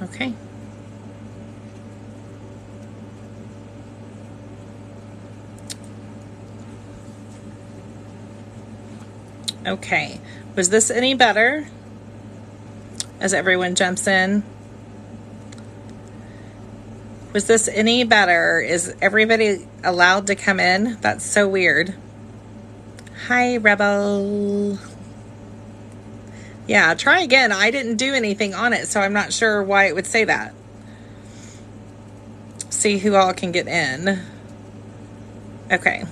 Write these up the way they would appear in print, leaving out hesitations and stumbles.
Okay. Okay. Was this any better? As everyone jumps in. Was this any better? Is everybody allowed to come in? That's so weird. Hi, Rebel. Yeah, try again. I didn't do anything on it, so I'm not sure why it would say that. See who all can get in. Okay.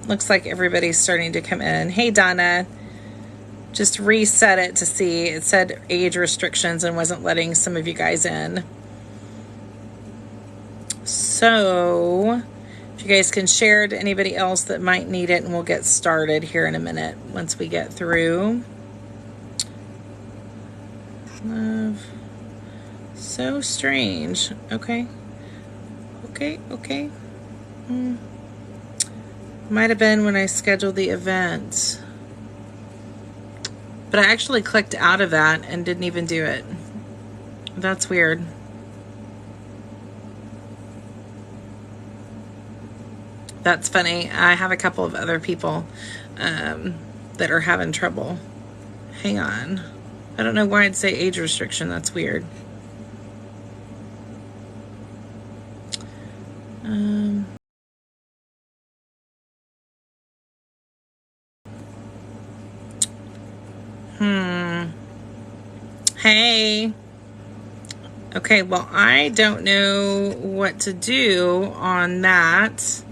Looks like everybody's starting to come in. Hey, Donna. Just reset it to see. It said age restrictions and wasn't letting some of you guys in. So, if you guys can share it to anybody else that might need it, and we'll get started here in a minute once we get through. Love. So strange. Okay. Okay. Might have been when I scheduled the event. But I actually clicked out of that and didn't even do it. That's weird. That's funny. I have a couple of other people that are having trouble. Hang on. I don't know why I'd say age restriction. That's weird. Hey. Okay, well, I don't know what to do on that.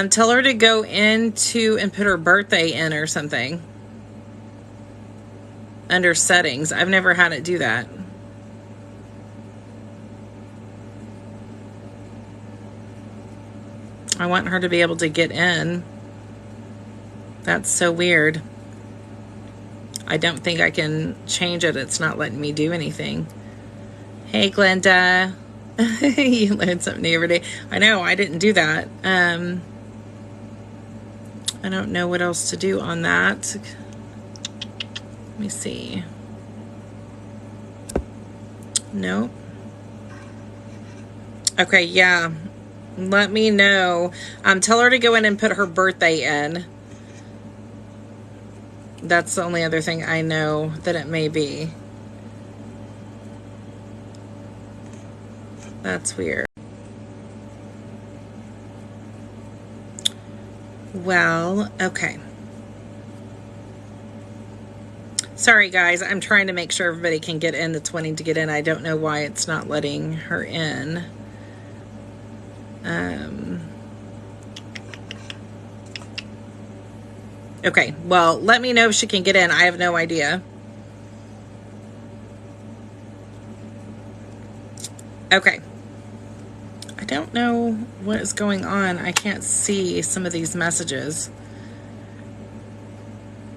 Tell her to go into and put her birthday in or something. Under settings. I've never had it do that. I want her to be able to get in. That's so weird. I don't think I can change it. It's not letting me do anything. Hey, Glenda. You learn something new every day. I know, I didn't do that. I don't know what else to do on that. Let me see. Nope. Okay, yeah. Let me know. Tell her to go in and put her birthday in. That's the only other thing I know that it may be. That's weird. Well, okay. Sorry, guys. I'm trying to make sure everybody can get in that's wanting to get in. I don't know why it's not letting her in. Okay, well, let me know if she can get in. I have no idea. Okay. I don't know what is going on. I can't see some of these messages.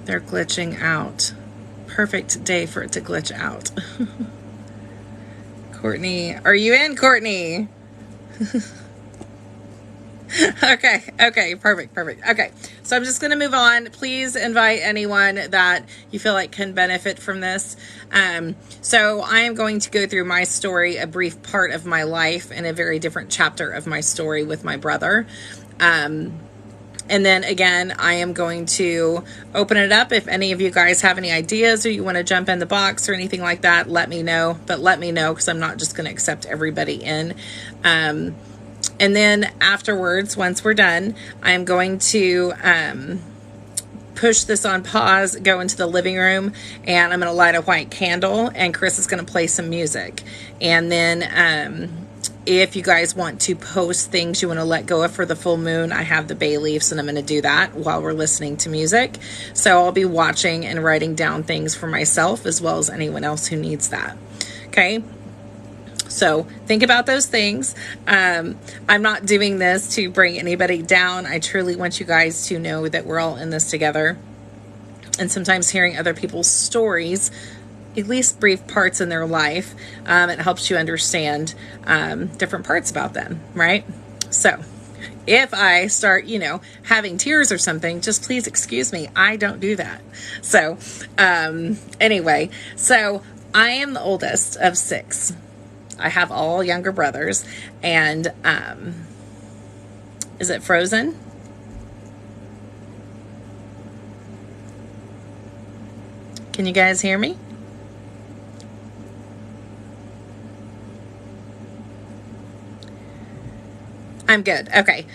They're glitching out. Perfect day for it to glitch out. Courtney, are you in, Courtney? Okay, perfect. Okay, so I'm just going to move on. Please invite anyone that you feel like can benefit from this. So I am going to go through my story, a brief part of my life, and a very different chapter of my story with my brother. And then again, I am going to open it up. If any of you guys have any ideas or you want to jump in the box or anything like that, let me know. But let me know, because I'm not just going to accept everybody in. And then afterwards, once we're done, I'm going to push this on pause, go into the living room, and I'm going to light a white candle, and Chris is going to play some music. And then if you guys want to post things you want to let go of for the full moon, I have the bay leaves, and I'm going to do that while we're listening to music. So I'll be watching and writing down things for myself as well as anyone else who needs that. Okay. So think about those things. I'm not doing this to bring anybody down. I truly want you guys to know that we're all in this together. And sometimes hearing other people's stories, at least brief parts in their life, it helps you understand different parts about them, right? So if I start, having tears or something, just please excuse me. I don't do that. So anyway, so I am the oldest of 6. I have all younger brothers, and is it frozen? Can you guys hear me? I'm good. Okay.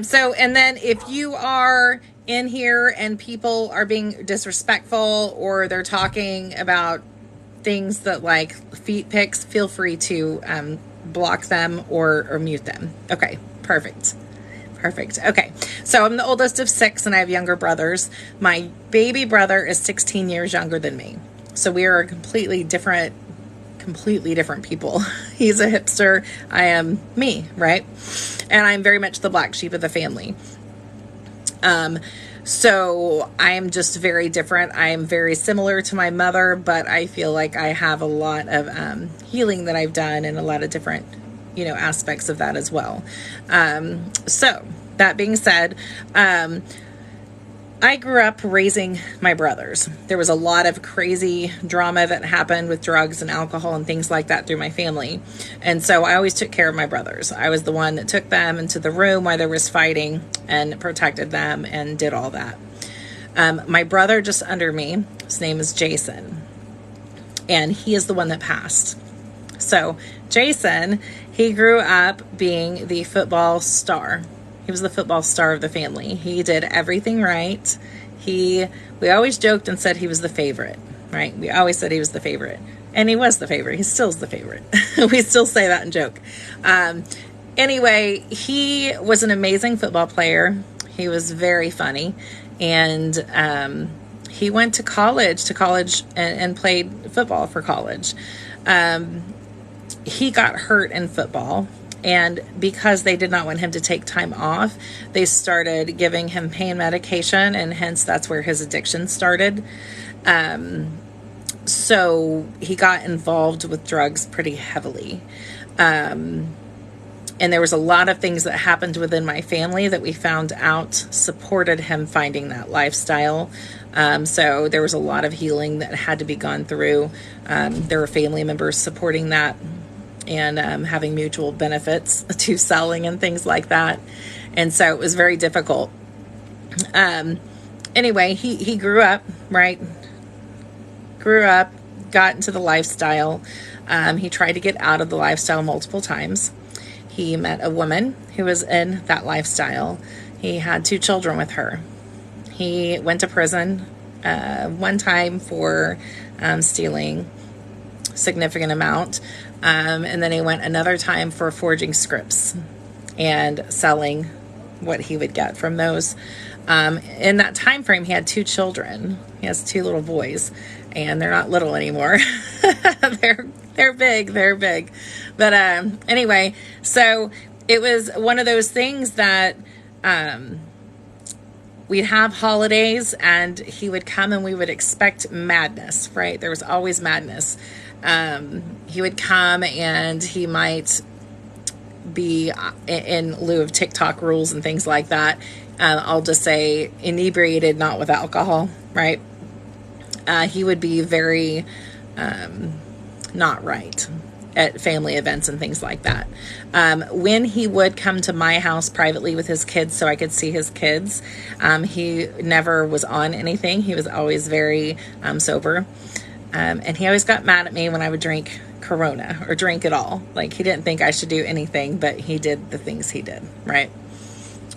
So, and then if you are in here and people are being disrespectful or they're talking about things that like feet pics, feel free to block them or mute them. Okay. Perfect. Perfect. Okay. So I'm the oldest of 6 and I have younger brothers. My baby brother is 16 years younger than me. So we are completely different people. He's a hipster. I am me, right? And I'm very much the black sheep of the family. So I'm just very different. I'm very similar to my mother, but I feel like I have a lot of healing that I've done and a lot of different, aspects of that as well. So that being said, I grew up raising my brothers. There was a lot of crazy drama that happened with drugs and alcohol and things like that through my family. And so I always took care of my brothers. I was the one that took them into the room while there was fighting and protected them and did all that. My brother just under me, his name is Jason, and he is the one that passed. So Jason, he grew up being the football star. He was the football star of the family. He did everything right. We always joked and said he was the favorite, right? We always said he was the favorite. And he was the favorite. He still is the favorite. We still say that and joke. Anyway, he was an amazing football player. He was very funny. And he went to college and played football for college. He got hurt in football. And because they did not want him to take time off, they started giving him pain medication, and hence that's where his addiction started. So he got involved with drugs pretty heavily. And there was a lot of things that happened within my family that we found out supported him finding that lifestyle. So there was a lot of healing that had to be gone through. There were family members supporting that, and having mutual benefits to selling and things like that. And so it was very difficult. Anyway, he grew up, right? Got into the lifestyle. He tried to get out of the lifestyle multiple times. He met a woman who was in that lifestyle. He had 2 children with her. He went to prison one time for stealing significant amount. And then he went another time for forging scripts and selling what he would get from those. In that time frame, he had 2 children. He has 2 little boys, and they're not little anymore. They're big. But anyway, so it was one of those things that we'd have holidays, and he would come, and we would expect madness, right? There was always madness. He would come, and he might be in lieu of TikTok rules and things like that. I'll just say inebriated, not with alcohol, right? He would be very not right at family events and things like that. When he would come to my house privately with his kids so I could see his kids, he never was on anything. He was always very sober. And he always got mad at me when I would drink Corona or drink at all. Like, he didn't think I should do anything, but he did the things he did, right?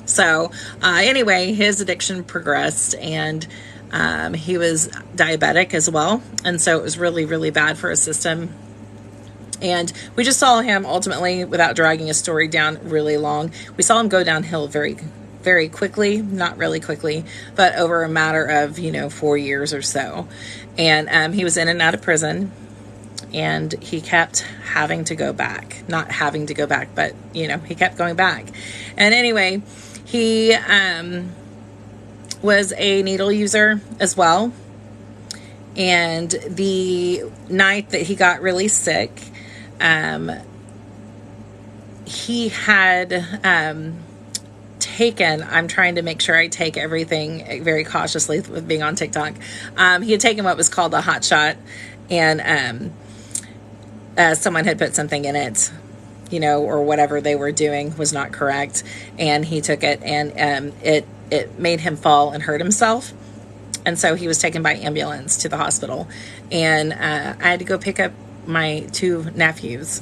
So anyway, his addiction progressed, and he was diabetic as well. And so it was really, really bad for his system. And we just saw him ultimately, without dragging his story down really long, we saw him go downhill very, very quickly, not really quickly, but over a matter of, 4 years or so. And he was in and out of prison, and he kept having to go back. Not having to go back, but, he kept going back. And anyway, he was a needle user as well. And the night that he got really sick, he had taken, I'm trying to make sure I take everything very cautiously with being on TikTok. He had taken what was called a hot shot, and someone had put something in it, you know, or whatever they were doing was not correct. And he took it, and it made him fall and hurt himself. And so he was taken by ambulance to the hospital. And I had to go pick up my 2 nephews.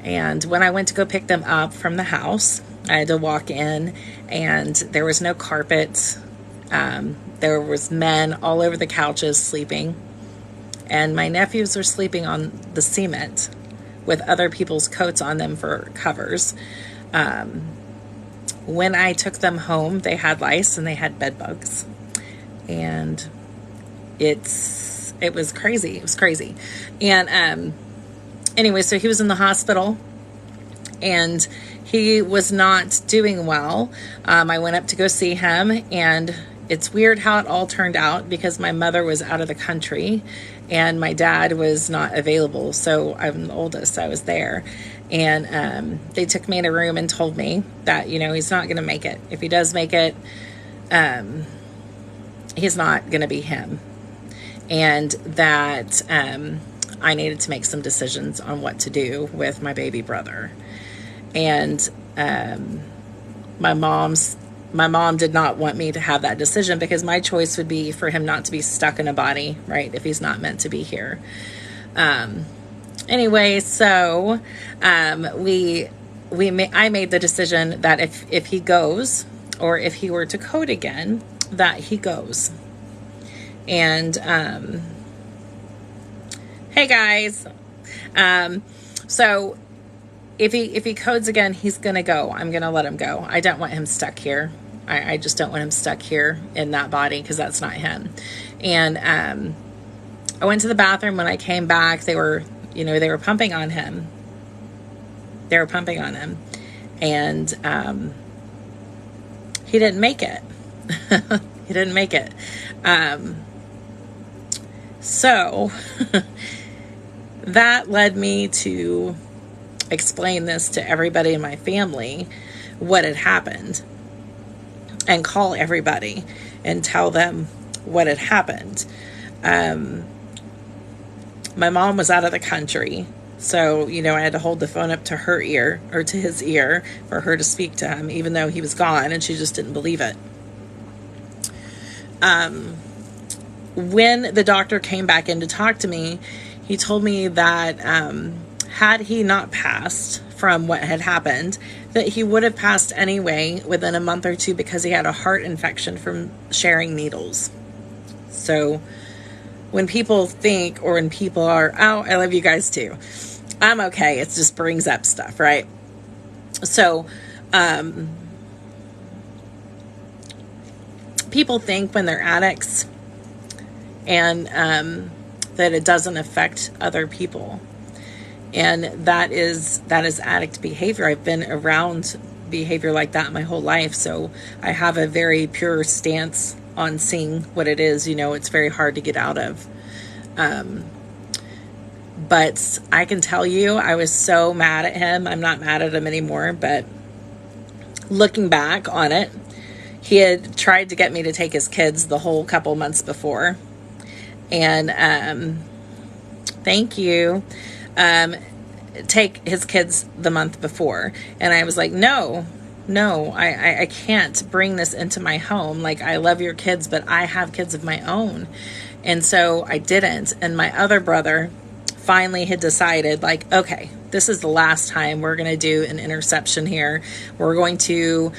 And when I went to go pick them up from the house, I had to walk in, and there was no carpet. There was men all over the couches sleeping. And my nephews were sleeping on the cement with other people's coats on them for covers. When I took them home, they had lice and they had bed bugs. And it was crazy. It was crazy. And anyway, so he was in the hospital, and he was not doing well. I went up to go see him, and it's weird how it all turned out, because my mother was out of the country and my dad was not available. So I'm the oldest. I was there, and they took me in a room and told me that, you know, he's not going to make it. If he does make it, he's not going to be him. And that I needed to make some decisions on what to do with my baby brother. And my mom did not want me to have that decision, because my choice would be for him not to be stuck in a body, right, if he's not meant to be here. Anyway, so I made the decision that if he goes, or if he were to code again, that he goes. And hey guys, so if he codes again, he's gonna go. I'm gonna let him go. I don't want him stuck here. I just don't want him stuck here in that body, because that's not him. And I went to the bathroom. When I came back, they were pumping on him. They were pumping on him, and he didn't make it. He didn't make it. So that led me to explain this to everybody in my family, what had happened, and call everybody and tell them what had happened. My mom was out of the country, so, you know, I had to hold the phone up to her ear, or to his ear, for her to speak to him, even though he was gone, and she just didn't believe it. When the doctor came back in to talk to me, he told me that had he not passed from what had happened, that he would have passed anyway within a month or 2, because he had a heart infection from sharing needles. So when people think, or when people are, oh, I love you guys too, I'm okay. It just brings up stuff, right? So people think when they're addicts, and that it doesn't affect other people. And that is addict behavior. I've been around behavior like that my whole life, so I have a very pure stance on seeing what it is. You know, it's very hard to get out of. But I can tell you, I was so mad at him. I'm not mad at him anymore, but looking back on it, he had tried to get me to take his kids the whole couple months before. And thank you. Take his kids the month before. And I was like, no, I can't bring this into my home. Like, I love your kids, but I have kids of my own. And so I didn't. And my other brother finally had decided, like, okay, this is the last time we're going to do an interception here. We're going to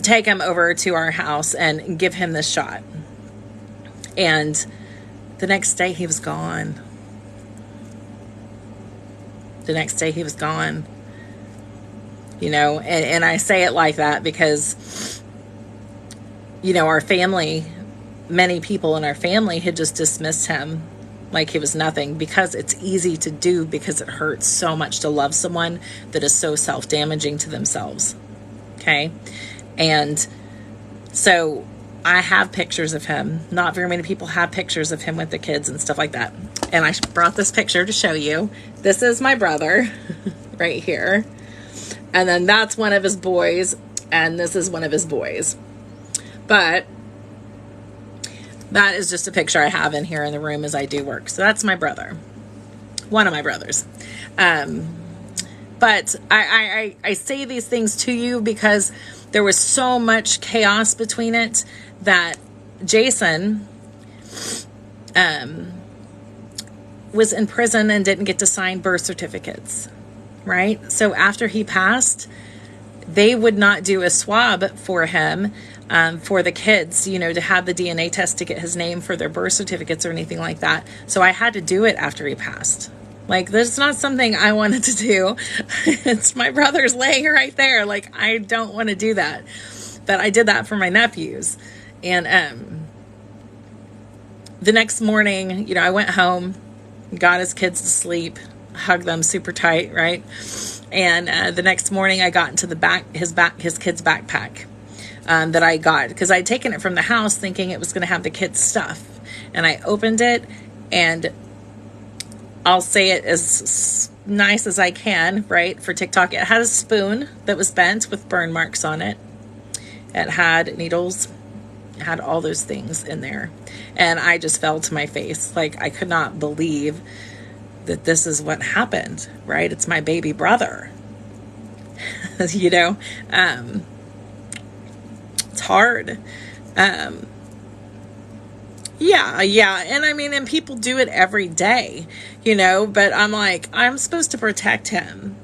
take him over to our house and give him this shot. And the next day he was gone. The next day he was gone. You know, and I say it like that because, you know, our family, many people in our family had just dismissed him like he was nothing, because it's easy to do, because it hurts so much to love someone that is so self-damaging to themselves. Okay? And so I have pictures of him. Not very many people have pictures of him with the kids and stuff like that. And I brought this picture to show you. This is my brother right here. And then that's one of his boys. And this is one of his boys. But that is just a picture I have in here in the room as I do work. So that's my brother. One of my brothers. But I say these things to you because there was so much chaos between it that Jason was in prison and didn't get to sign birth certificates, right? So after he passed, they would not do a swab for him, for the kids, to have the DNA test to get his name for their birth certificates or anything like that. So I had to do it after he passed. Like, that's not something I wanted to do. It's my brother's laying right there. Like, I don't want to do that. But I did that for my nephews. And the next morning, I went home, got his kids to sleep, hugged them super tight, right? And the next morning I got into his kid's backpack that I got, because I'd taken it from the house thinking it was going to have the kids' stuff. And I opened it, and I'll say it as nice as I can, right, for TikTok. It had a spoon that was bent with burn marks on it. It had needles. It had all those things in there. And I just fell to my face. Like, I could not believe that this is what happened, right? It's my baby brother. It's hard. Yeah. And I mean, and people do it every day, but I'm like, I'm supposed to protect him.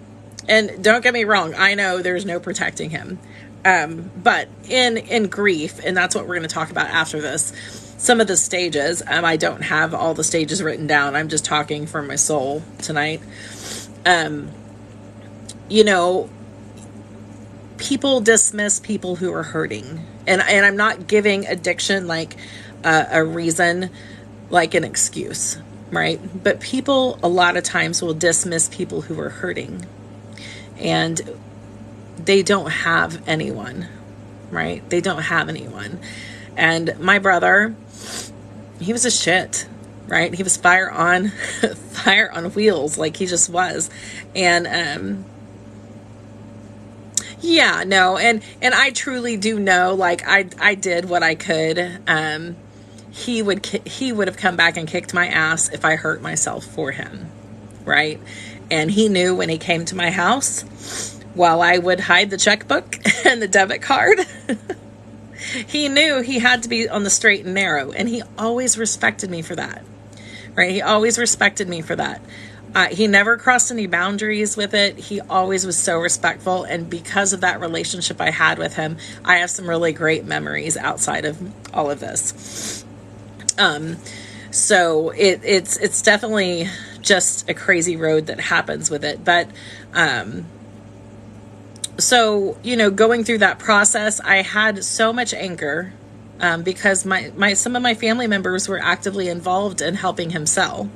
And don't get me wrong, I know there's no protecting him. But in grief, and that's what we're going to talk about after this, some of the stages, I don't have all the stages written down. I'm just talking from my soul tonight. People dismiss people who are hurting. And I'm not giving addiction like a reason, like an excuse, right? But people a lot of times will dismiss people who are hurting. And they don't have anyone, right? They don't have anyone. And my brother, he was a shit, right? He was fire on wheels, like he just was. And, and I truly do know, like I did what I could. He would have come back and kicked my ass if I hurt myself for him, right? And he knew when he came to my house, while I would hide the checkbook and the debit card, he knew he had to be on the straight and narrow. And he always respected me for that, right? He always respected me for that. He never crossed any boundaries with it. He always was so respectful. And because of that relationship I had with him, I have some really great memories outside of all of this. So it's definitely just a crazy road that happens with it. But, so, going through that process, I had so much anger, because some of my family members were actively involved in helping him sell.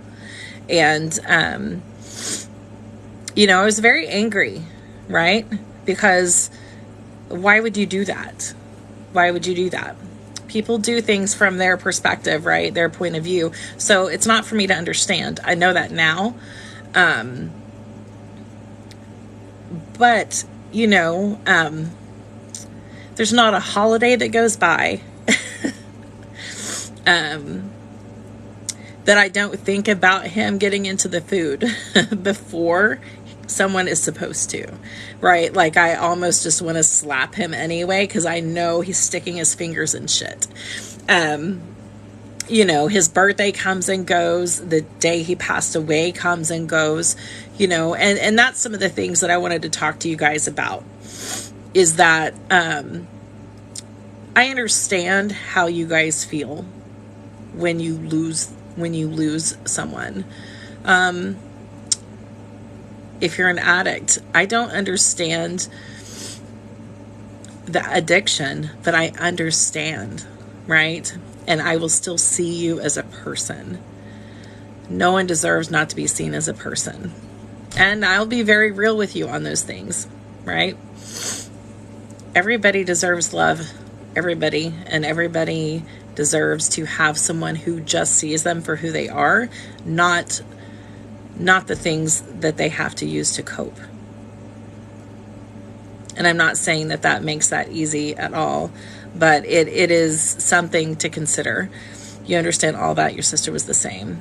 And, I was very angry, right? Because why would you do that? Why would you do that? People do things from their perspective, right? Their point of view. So it's not for me to understand. I know that now. But there's not a holiday that goes by that I don't think about him getting into the food before someone is supposed to, right? Like, I almost just want to slap him anyway, because I know he's sticking his fingers in shit. His birthday comes and goes. The day he passed away comes and goes, and that's some of the things that I wanted to talk to you guys about, is that, I understand how you guys feel when you lose someone. If you're an addict, I don't understand the addiction, but I understand, right? And I will still see you as a person. No one deserves not to be seen as a person. And I'll be very real with you on those things, right? Everybody deserves love. Everybody deserves to have someone who just sees them for who they are, not the things that they have to use to cope. And I'm not saying that makes that easy at all, but it is something to consider. You understand all that. Your sister was the same.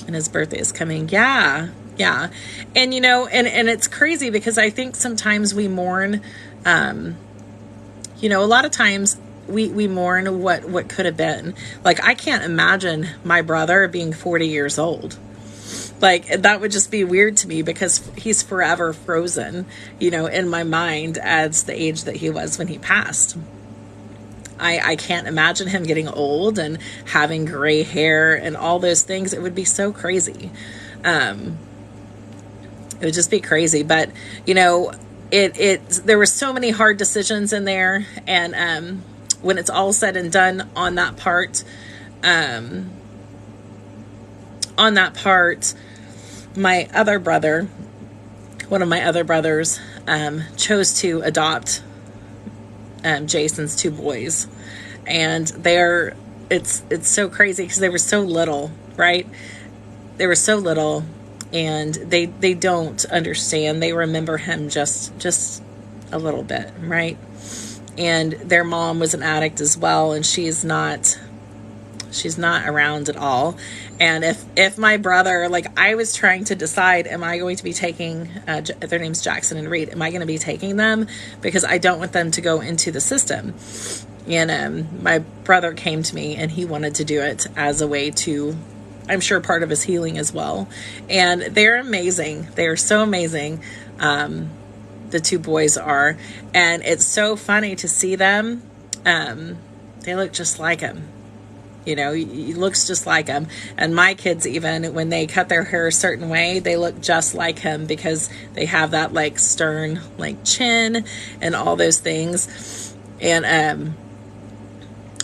And his birthday is coming. Yeah. Yeah. And, you know, and it's crazy because I think sometimes we mourn, you know, a lot of times we mourn what could have been. Like, I can't imagine my brother being 40 years old. Like, that would just be weird to me because he's forever frozen, you know, in my mind as the age that he was when he passed. I can't imagine him getting old and having gray hair and all those things. It would be so crazy. It would just be crazy. But, you know, there were so many hard decisions in there. And when it's all said and done on that part, my other brother, one of my other brothers, chose to adopt Jason's two boys, and it's so crazy because they were so little, right? They were so little, and they don't understand. They remember him just a little bit, right? And their mom was an addict as well, and she's not around at all. And if my brother, like, I was trying to decide, am I going to be taking, their name's Jackson and Reed, am I going to be taking them? Because I don't want them to go into the system. And my brother came to me and he wanted to do it as a way to, I'm sure, part of his healing as well. And they're amazing. They are so amazing. The two boys are. And it's so funny to see them. They look just like him. You know, he looks just like him. And my kids, even when they cut their hair a certain way, they look just like him because they have that like stern like chin and all those things. And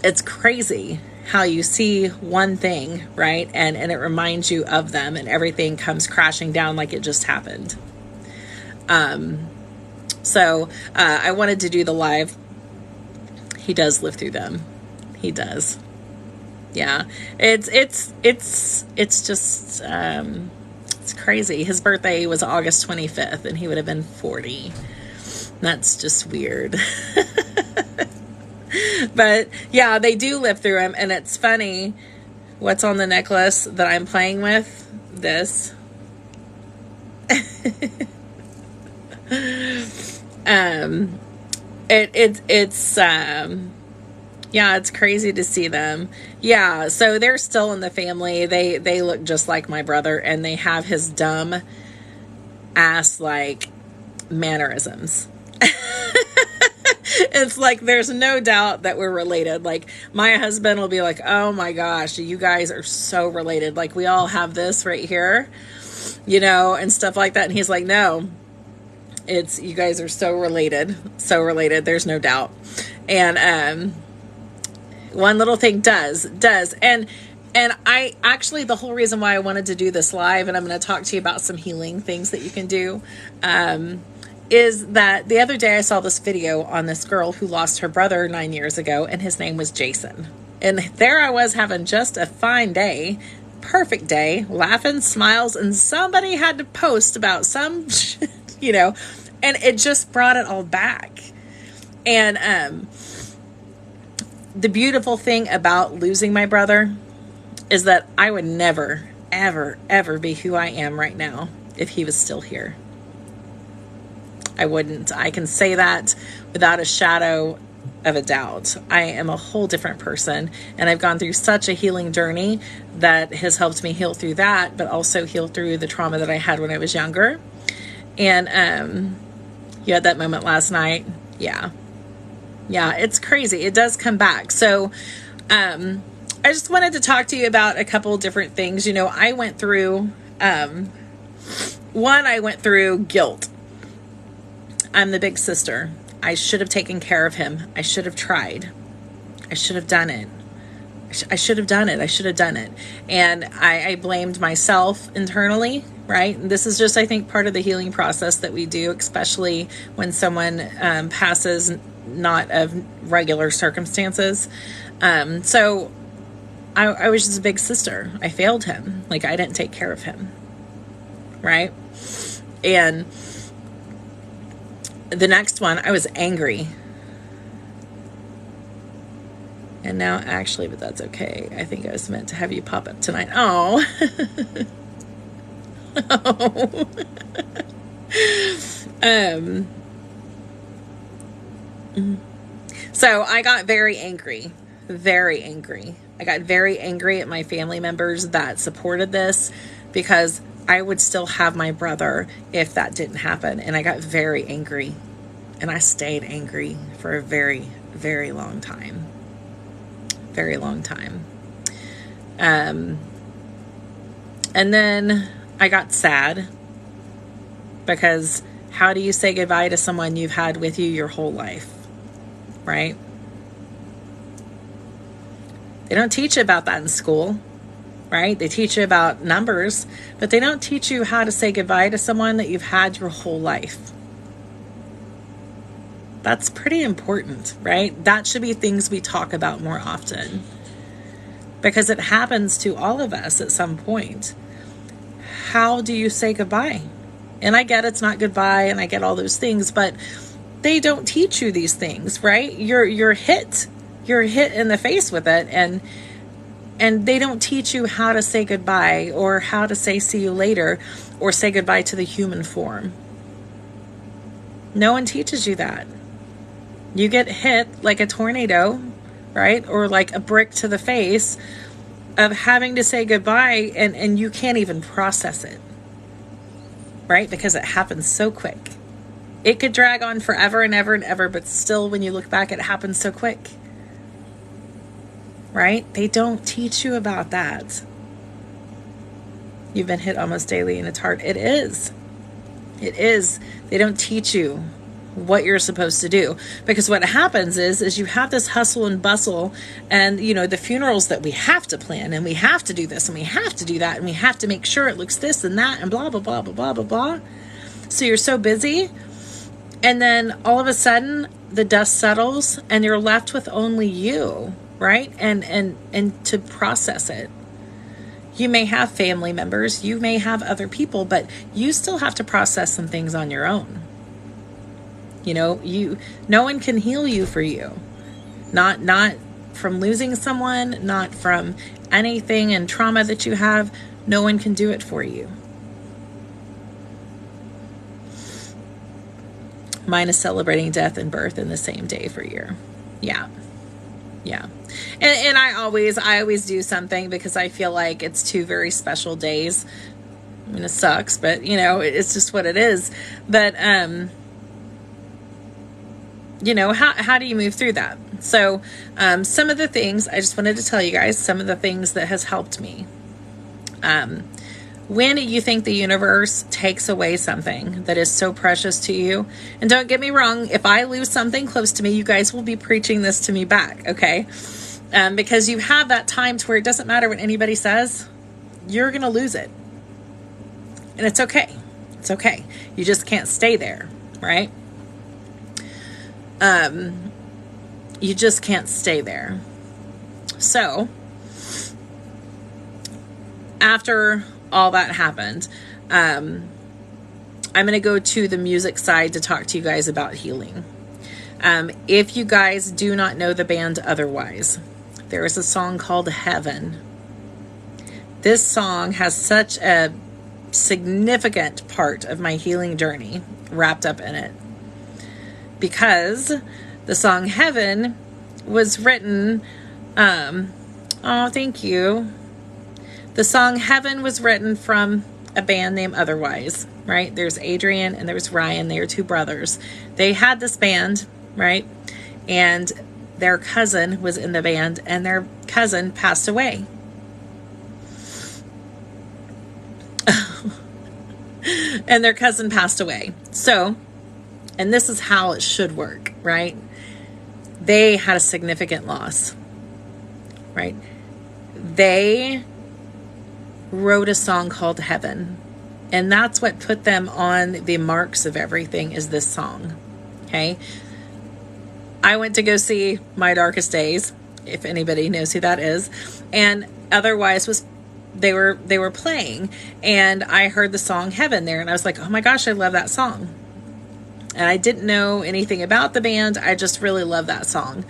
it's crazy how you see one thing, right? And it reminds you of them, and everything comes crashing down like it just happened. So I wanted to do the live. He does live through them. He does. Yeah, it's just, it's crazy. His birthday was August 25th and he would have been 40. That's just weird. But yeah, they do live through him. And it's funny, what's on the necklace that I'm playing with? This. Yeah, it's crazy to see them. Yeah, so they're still in the family. They look just like my brother, and they have his dumb ass like mannerisms. It's like there's no doubt that we're related. Like, my husband will be like, "Oh my gosh, you guys are so related. Like, we all have this right here, you know, and stuff like that." And he's like, "No, it's, you guys are so related, so related. There's no doubt." And one little thing does. And I actually, the whole reason why I wanted to do this live, and I'm going to talk to you about some healing things that you can do, is that the other day I saw this video on this girl who lost her brother 9 years ago, and his name was Jason. And there I was having just a fine day, perfect day, laughing, smiles, and somebody had to post about some, you know, and it just brought it all back. And, the beautiful thing about losing my brother is that I would never, ever, ever be who I am right now if he was still here. I wouldn't. I can say that without a shadow of a doubt. I am a whole different person, and I've gone through such a healing journey that has helped me heal through that, but also heal through the trauma that I had when I was younger. And you had that moment last night. Yeah, it's crazy. It does come back. So I just wanted to talk to you about a couple different things. You know, I went through, I went through guilt. I'm the big sister. I should have taken care of him. I should have tried. I should have done it. I should have done it. And I blamed myself internally, right? And this is just, I think, part of the healing process that we do, especially when someone passes not of regular circumstances. So I was just a big sister. I failed him. Like, I didn't take care of him, right? And the next one, I was angry. And now, actually, but that's okay. I think I was meant to have you pop up tonight. Oh. Oh. So I got very angry. Very angry. I got very angry at my family members that supported this, because I would still have my brother if that didn't happen. And I got very angry. And I stayed angry for a very, very long time. Very long time. And then I got sad, because how do you say goodbye to someone you've had with you your whole life, right? They don't teach you about that in school, right? They teach you about numbers, but they don't teach you how to say goodbye to someone that you've had your whole life. That's pretty important, right? That should be things we talk about more often, because it happens to all of us at some point. How do you say goodbye? And I get it's not goodbye, and I get all those things, but they don't teach you these things, right? You're hit in the face with it, and they don't teach you how to say goodbye, or how to say see you later, or say goodbye to the human form. No one teaches you that. You get hit like a tornado, right? Or like a brick to the face of having to say goodbye, and you can't even process it, right? Because it happens so quick. It could drag on forever and ever and ever, but still, when you look back, it happens so quick, right? They don't teach you about that. You've been hit almost daily, and it's hard. It is. It is. They don't teach you what you're supposed to do, because what happens is you have this hustle and bustle, and the funerals that we have to plan, and we have to do this, and we have to do that, and we have to make sure it looks this and that, and blah blah blah blah blah blah blah. So you're so busy, and then all of a sudden the dust settles, and you're left with only you, right? And to process it. You may have family members, you may have other people, but you still have to process some things on your own. No one can heal you for you. Not from losing someone, not from anything and trauma that you have. No one can do it for you. Mine is celebrating death and birth in the same day for a year. Yeah. And I always do something, because I feel like it's two very special days. I mean, it sucks, but it's just what it is. But how do you move through that? So some of the things, I just wanted to tell you guys some of the things that has helped me. When you think the universe takes away something that is so precious to you, and don't get me wrong, if I lose something close to me, you guys will be preaching this to me back, okay? Because you have that time to where it doesn't matter what anybody says, you're going to lose it. And it's okay. It's okay. You just can't stay there, right? You just can't stay there. So, after all that happened, I'm going to go to the music side to talk to you guys about healing. If you guys do not know the band Otherwise, there is a song called Heaven. This song has such a significant part of my healing journey wrapped up in it, because the song Heaven was written, thank you. The song Heaven was written from a band named Otherwise, right? There's Adrian and there's Ryan. They are two brothers. They had this band, right? And their cousin was in the band, and their cousin passed away. And their cousin passed away. So, and this is how it should work, right? They had a significant loss, right? They wrote a song called Heaven, and that's what put them on the marks of everything, is this song. Okay. I went to go see My Darkest Days, if anybody knows who that is, and Otherwise they were playing, and I heard the song Heaven there, and I was like, oh my gosh, I love that song. And I didn't know anything about the band. I just really love that song.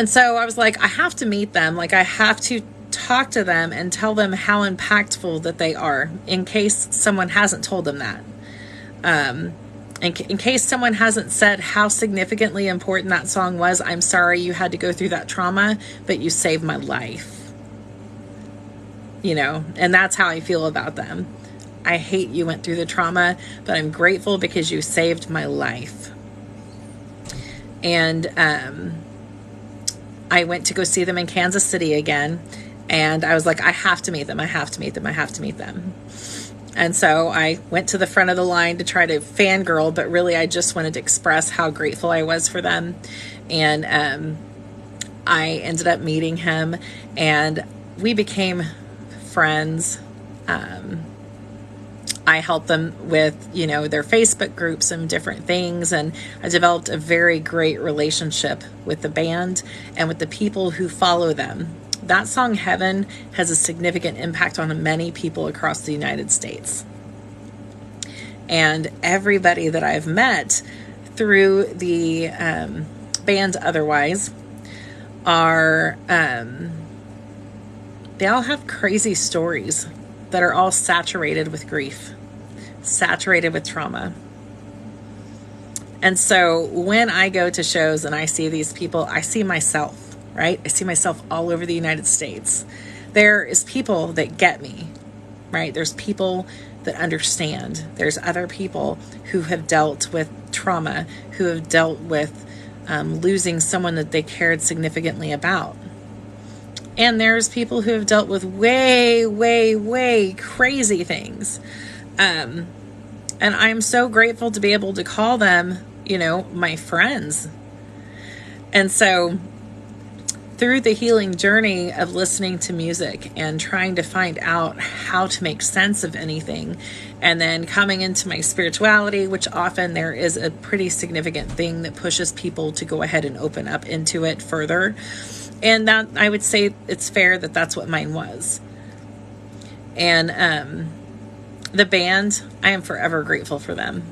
And so I was like, I have to meet them. Like, I have to talk to them and tell them how impactful that they are, in case someone hasn't told them that. In case someone hasn't said how significantly important that song was. I'm sorry you had to go through that trauma, but you saved my life. You know, and that's how I feel about them. I hate you went through the trauma, but I'm grateful because you saved my life. And I went to go see them in Kansas City again. And I was like, I have to meet them. I have to meet them. I have to meet them. And so I went to the front of the line to try to fangirl, but really I just wanted to express how grateful I was for them. And I ended up meeting him, and we became friends. I helped them with, you know, their Facebook groups and different things. And I developed a very great relationship with the band and with the people who follow them. That song, Heaven, has a significant impact on many people across the United States. And everybody that I've met through the band otherwise are, they all have crazy stories that are all saturated with grief, saturated with trauma. And so when I go to shows and I see these people, I see myself, right? I see myself all over the United States. There is people that get me, right? There's people that understand. There's other people who have dealt with trauma, who have dealt with losing someone that they cared significantly about. And there's people who have dealt with way, way, way crazy things. And I'm so grateful to be able to call them, you know, my friends. And so through the healing journey of listening to music and trying to find out how to make sense of anything, and then coming into my spirituality, which often there is a pretty significant thing that pushes people to go ahead and open up into it further. And that, I would say it's fair that that's what mine was. And the band, I am forever grateful for them,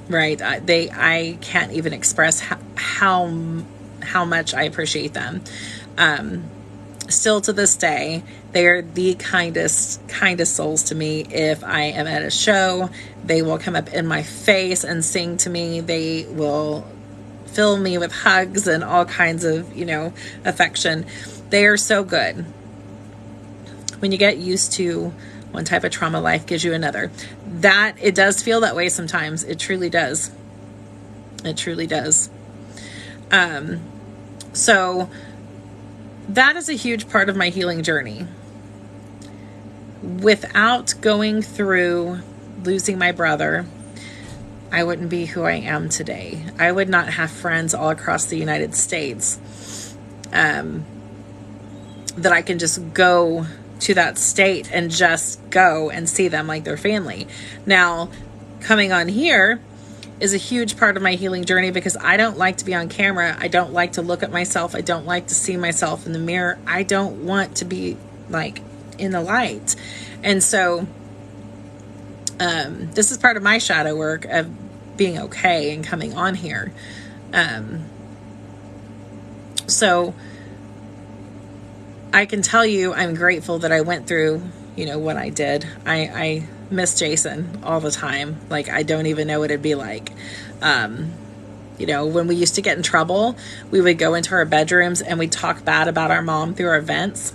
right? I can't even express how much I appreciate them. Still to this day, they are the kindest souls to me. If I am at a show, they will come up in my face and sing to me. They will fill me with hugs and all kinds of, you know, affection. They are so good. When you get used to one type of trauma, life gives you another. That, it does feel that way sometimes. It truly does. It truly does. So that is a huge part of my healing journey. Without going through losing my brother, I wouldn't be who I am today. I would not have friends all across the United States that I can just go to that state and just go and see them like their family. Now, coming on here is a huge part of my healing journey because I don't like to be on camera. I don't like to look at myself. I don't like to see myself in the mirror. I don't want to be like in the light. And so this is part of my shadow work of being okay and coming on here. So I can tell you I'm grateful that I went through, you know, what I did. I miss Jason all the time. Like, I don't even know what it'd be like. You know, when we used to get in trouble, we would go into our bedrooms and we'd talk bad about our mom through our vents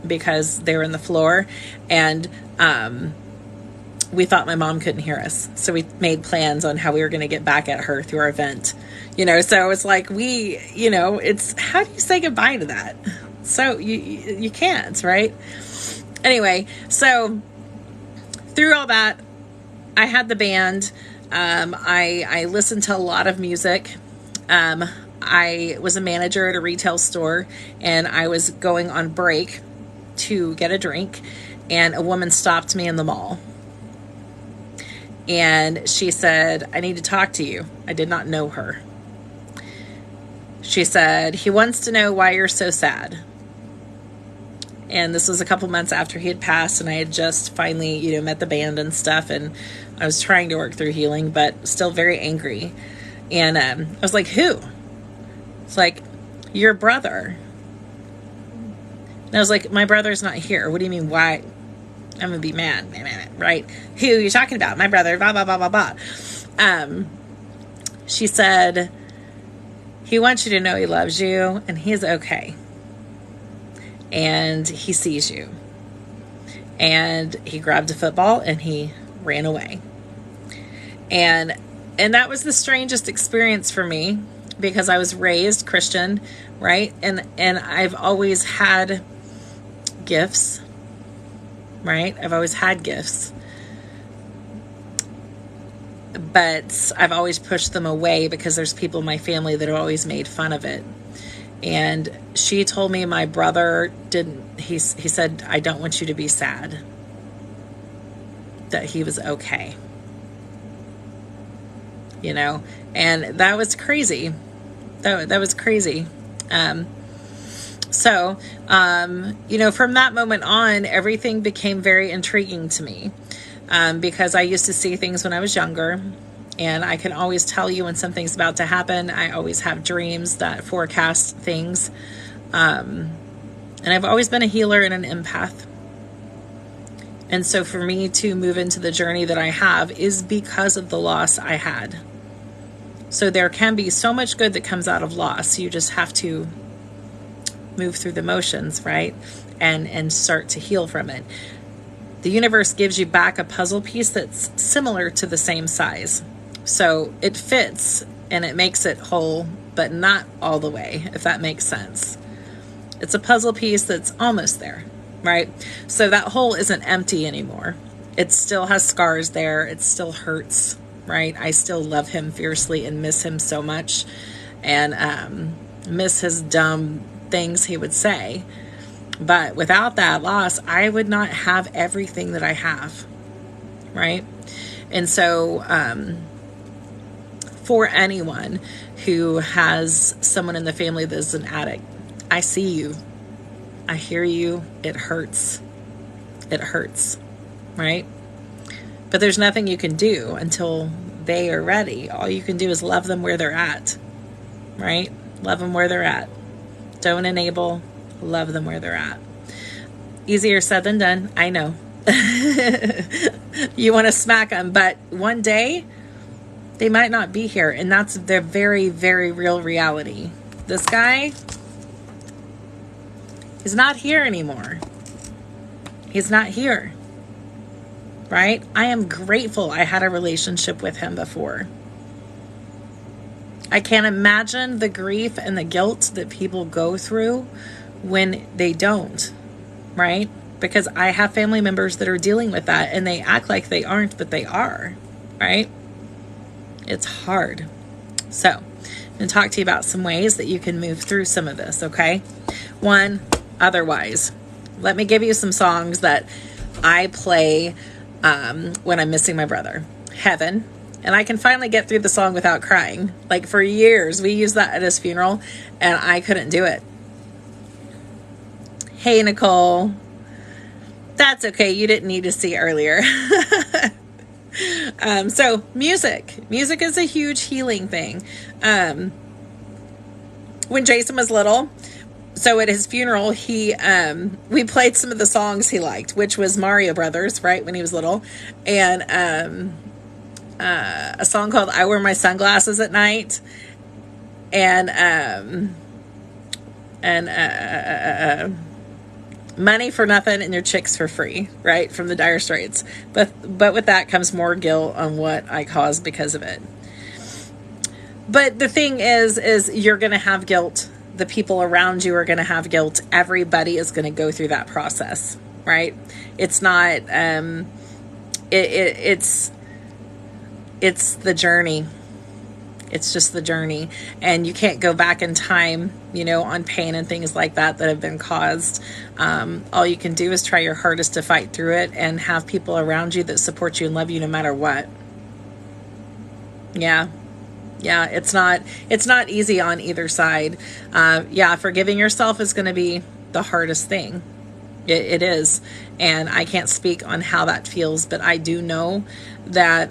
because they were in the floor. And we thought my mom couldn't hear us. So we made plans on how we were going to get back at her through our vent. You know, so it's like you know, it's, how do you say goodbye to that? So you can't, right? Anyway, so through all that, I had the band. I listened to a lot of music. I was a manager at a retail store, and I was going on break to get a drink, and a woman stopped me in the mall. And she said, "I need to talk to you." I did not know her. She said, "He wants to know why you're so sad." And this was a couple months after he had passed, and I had just finally, you know, met the band and stuff, and I was trying to work through healing, but still very angry. And I was like, "Who?" It's like, "Your brother." And I was like, my brother's not here. What do you mean, why? I'm going to be mad, right? Who are you talking about? My brother, blah, blah, blah, blah, blah. She said, he wants you to know he loves you and he's okay. And he sees you. And he grabbed a football and he ran away. And that was the strangest experience for me, because I was raised Christian, right? And I've always had gifts, right? I've always had gifts. But I've always pushed them away because there's people in my family that have always made fun of it. And she told me my brother didn't, he said, I don't want you to be sad. That he was okay. You know, and that was crazy. That was crazy. So, you know, from that moment on, everything became very intriguing to me, because I used to see things when I was younger, and I can always tell you when something's about to happen. I always have dreams that forecast things. And I've always been a healer and an empath. And so for me to move into the journey that I have is because of the loss I had. So there can be so much good that comes out of loss. You just have to move through the motions, right? And start to heal from it. The universe gives you back a puzzle piece that's similar to the same size. So it fits and it makes it whole, but not all the way, if that makes sense. It's a puzzle piece that's almost there, right? So that hole isn't empty anymore. It still has scars there. It still hurts, right? I still love him fiercely and miss him so much, and miss his dumb things he would say. But without that loss, I would not have everything that I have, right? And so for anyone who has someone in the family that's an addict, I see you. I hear you. It hurts. It hurts, right? But there's nothing you can do until they are ready. All you can do is love them where they're at, right? Love them where they're at. Don't enable. Love them where they're at. Easier said than done. I know. You want to smack them, but one day they might not be here. And that's the very, very real reality. This guy is not here anymore. He's not here. Right? I am grateful I had a relationship with him before. I can't imagine the grief and the guilt that people go through when they don't, right? Because I have family members that are dealing with that and they act like they aren't, but they are, right? It's hard. So I'm going to talk to you about some ways that you can move through some of this, okay? One, otherwise. Let me give you some songs that I play when I'm missing my brother. Heaven. And I can finally get through the song without crying. Like for years, we used that at his funeral and I couldn't do it. Hey, Nicole. That's okay. You didn't need to see earlier. So music. Music is a huge healing thing. When Jason was little, so at his funeral, we played some of the songs he liked, which was Mario Brothers, right, when he was little, and a song called I Wear My Sunglasses at Night, and Money for Nothing and Your Chicks for Free, right, from the Dire Straits. But with that comes more guilt on what I caused because of it. But the thing is you're going to have guilt. The people around you are going to have guilt. Everybody is going to go through that process, right? It's not, it's the journey. It's just the journey. And you can't go back in time, on pain and things like that have been caused. All you can do is try your hardest to fight through it and have people around you that support you and love you no matter what. Yeah. Yeah, it's not easy on either side. Forgiving yourself is going to be the hardest thing. It is. And I can't speak on how that feels, but I do know that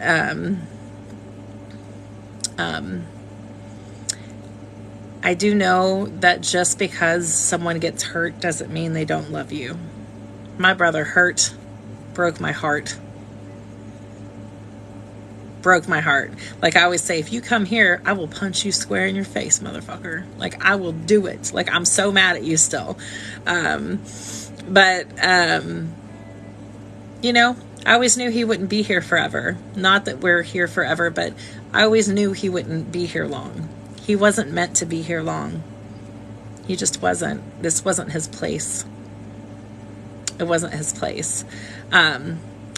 I do know that just because someone gets hurt doesn't mean they don't love you. My brother hurt, broke my heart. Broke my heart. Like I always say, if you come here, I will punch you square in your face, motherfucker. Like I will do it. Like I'm so mad at you still. You know, I always knew he wouldn't be here forever. Not that we're here forever, but I always knew he wouldn't be here long. He wasn't meant to be here long. He just wasn't. This wasn't his place. It wasn't his place.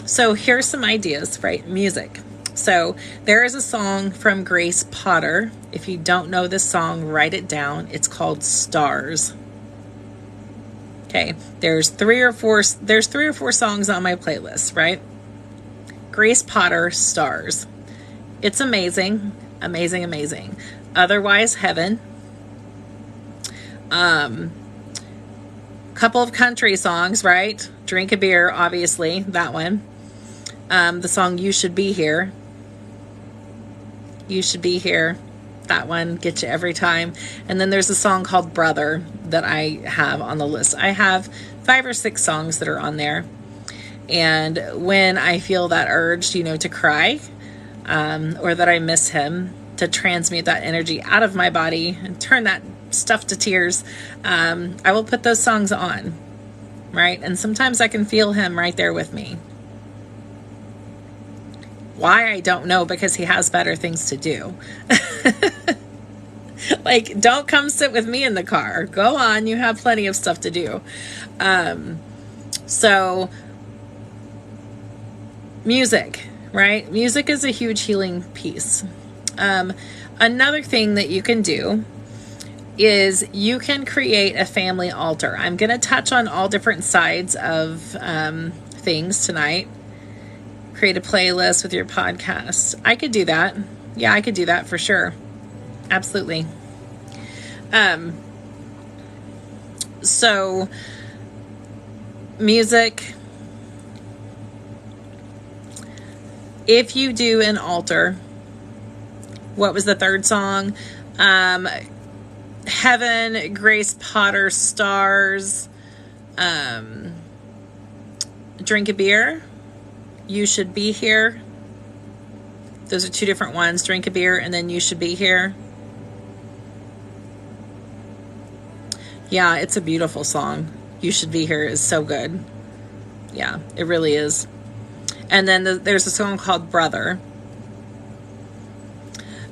So here's some ideas, right? Music. So there is a song from Grace Potter. If you don't know this song, write it down. It's called Stars. Okay, there's three or four songs on my playlist, right? Grace Potter, Stars. It's amazing, amazing, amazing. Otherwise, Heaven. Couple of country songs, right? Drink a Beer, obviously, that one. The song You Should Be Here. You Should Be Here. That one gets you every time. And then there's a song called Brother that I have on the list. I have 5 or 6 songs that are on there. And when I feel that urge, you know, to cry, or that I miss him, to transmute that energy out of my body and turn that stuff to tears, I will put those songs on, right? And sometimes I can feel him right there with me. Why, I don't know, because he has better things to do. Like, don't come sit with me in the car. Go on, you have plenty of stuff to do. So, music, right? Music is a huge healing piece. Another thing that you can do is you can create a family altar. I'm going to touch on all different sides of things tonight. Create a playlist with your podcast. I could do that. Yeah, I could do that for sure. Absolutely. So, music. If you do an altar, what was the third song? Heaven, Grace Potter, Stars, Drink a Beer, You Should Be Here. Those are 2 different ones. Drink a Beer and then You Should Be Here. Yeah, it's a beautiful song. You Should Be Here is so good. Yeah, it really is. And then there's a song called Brother.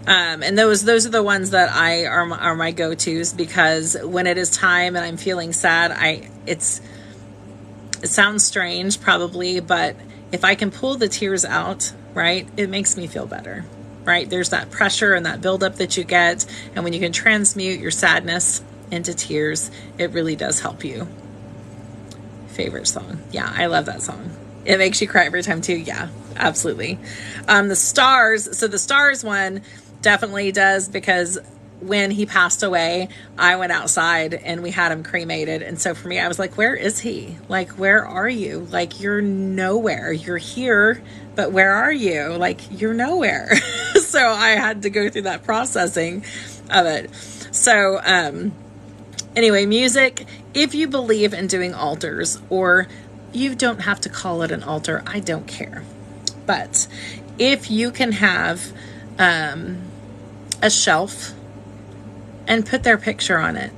And those are the ones that are my go-tos, because when it is time and I'm feeling sad, it sounds strange probably, but if I can pull the tears out, right, it makes me feel better, right? There's that pressure and that buildup that you get, and when you can transmute your sadness into tears, it really does help you. Favorite song. Yeah, I love that song. It makes you cry every time too. Yeah, absolutely. The Stars. So the Stars one definitely does, because when he passed away, I went outside and we had him cremated. And so for me, I was like, where is he? Like, where are you? Like, you're nowhere. You're here, but where are you? Like, you're nowhere. So I had to go through that processing of it. So, anyway, music, if you believe in doing altars, or you don't have to call it an altar, I don't care. But if you can have a shelf and put their picture on it,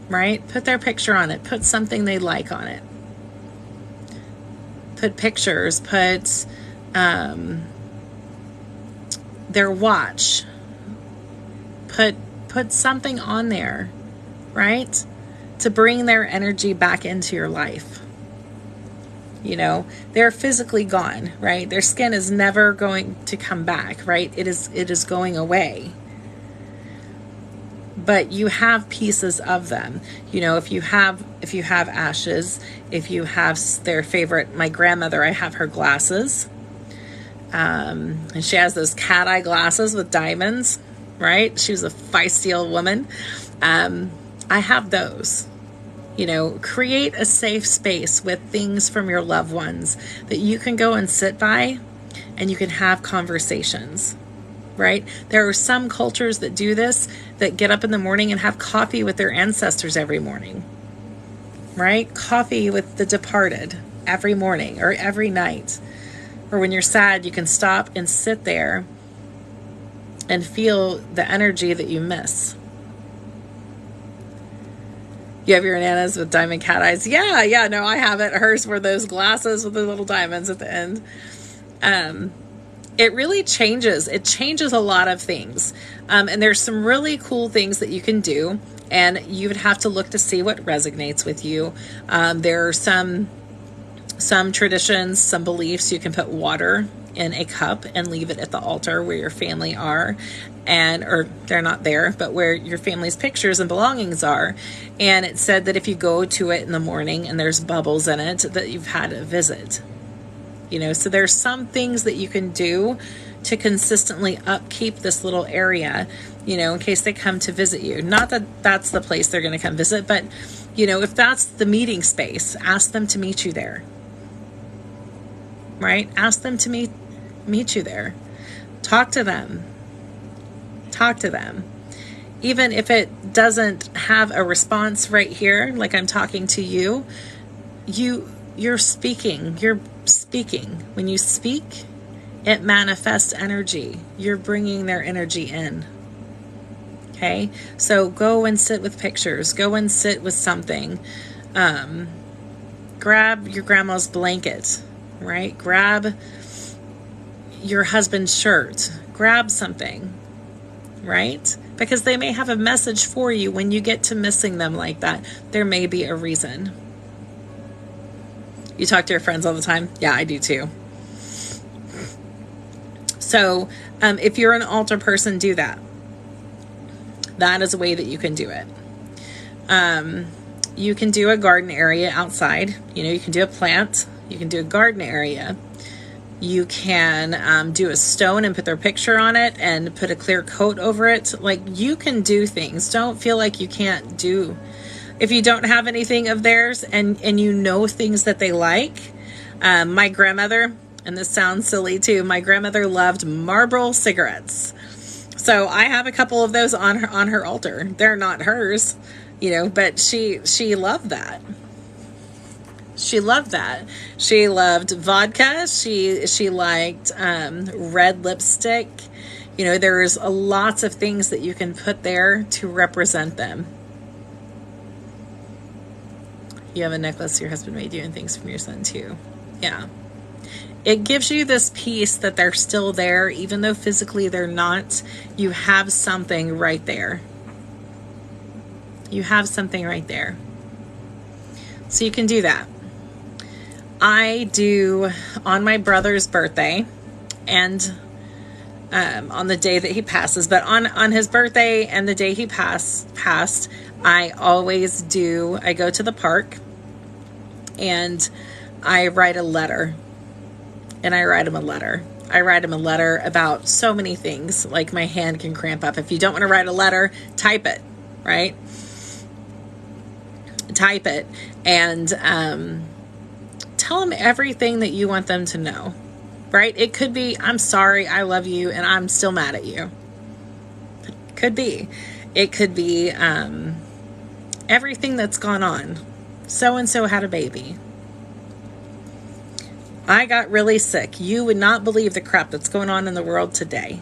right? Put their picture on it. Put something they like on it. Put pictures. Put their watch. Put something on there, right? To bring their energy back into your life. You know, they're physically gone, right? Their skin is never going to come back, right? It is going away. But you have pieces of them. You know, if you have ashes, if you have their favorite, my grandmother, I have her glasses. And she has those cat eye glasses with diamonds, right? She was a feisty old woman. I have those. You know, create a safe space with things from your loved ones that you can go and sit by and you can have conversations, right? There are some cultures that do this. that get up in the morning and have coffee with their ancestors every morning, right? Coffee with the departed every morning or every night. Or when you're sad, you can stop and sit there and feel the energy that you miss. You have your Nana's with diamond cat eyes. Yeah, no, I have it. Hers were those glasses with the little diamonds at the end. It really changes. It changes a lot of things. And there's some really cool things that you can do. And you would have to look to see what resonates with you. There are some traditions, some beliefs. You can put water in a cup and leave it at the altar where your family are, or they're not there, but where your family's pictures and belongings are. And it said that if you go to it in the morning and there's bubbles in it, that you've had a visit. So there's some things that you can do to consistently upkeep this little area, in case they come to visit you. Not that that's the place they're going to come visit, but if that's the meeting space, ask them to meet you there. Right? Ask them to meet you there. Talk to them. Even if it doesn't have a response right here, like I'm talking to you, you're speaking. When you speak, it manifests energy. You're bringing their energy in. Okay? So go and sit with pictures. Go and sit with something. Grab your grandma's blanket, right? Grab your husband's shirt. Grab something, right? Because they may have a message for you when you get to missing them like that. There may be a reason. You talk to your friends all the time? Yeah, I do too. So if you're an altar person, do that. That is a way that you can do it. You can do a garden area outside. You can do a plant. You can do a garden area. You can do a stone and put their picture on it and put a clear coat over it. Like, you can do things. Don't feel like you can't do. If you don't have anything of theirs and things that they like. My grandmother, and this sounds silly too, my grandmother loved Marlboro cigarettes. So I have a couple of those on her altar. They're not hers, but she loved that. She loved that. She loved vodka. She liked red lipstick. There's lots of things that you can put there to represent them. You have a necklace your husband made you and things from your son too. Yeah. It gives you this peace that they're still there, even though physically they're not. You have something right there. You have something right there. So you can do that. I do on my brother's birthday and on the day that he passes, but on his birthday and the day he passed, I always do, I go to the park and I write a letter. And I write him a letter. I write him a letter about so many things, like my hand can cramp up. If you don't want to write a letter, type it, right? Type it and tell them everything that you want them to know, right? It could be, I'm sorry, I love you, and I'm still mad at you. Could be. It could be everything that's gone on. So-and-so had a baby. I got really sick. You would not believe the crap that's going on in the world today.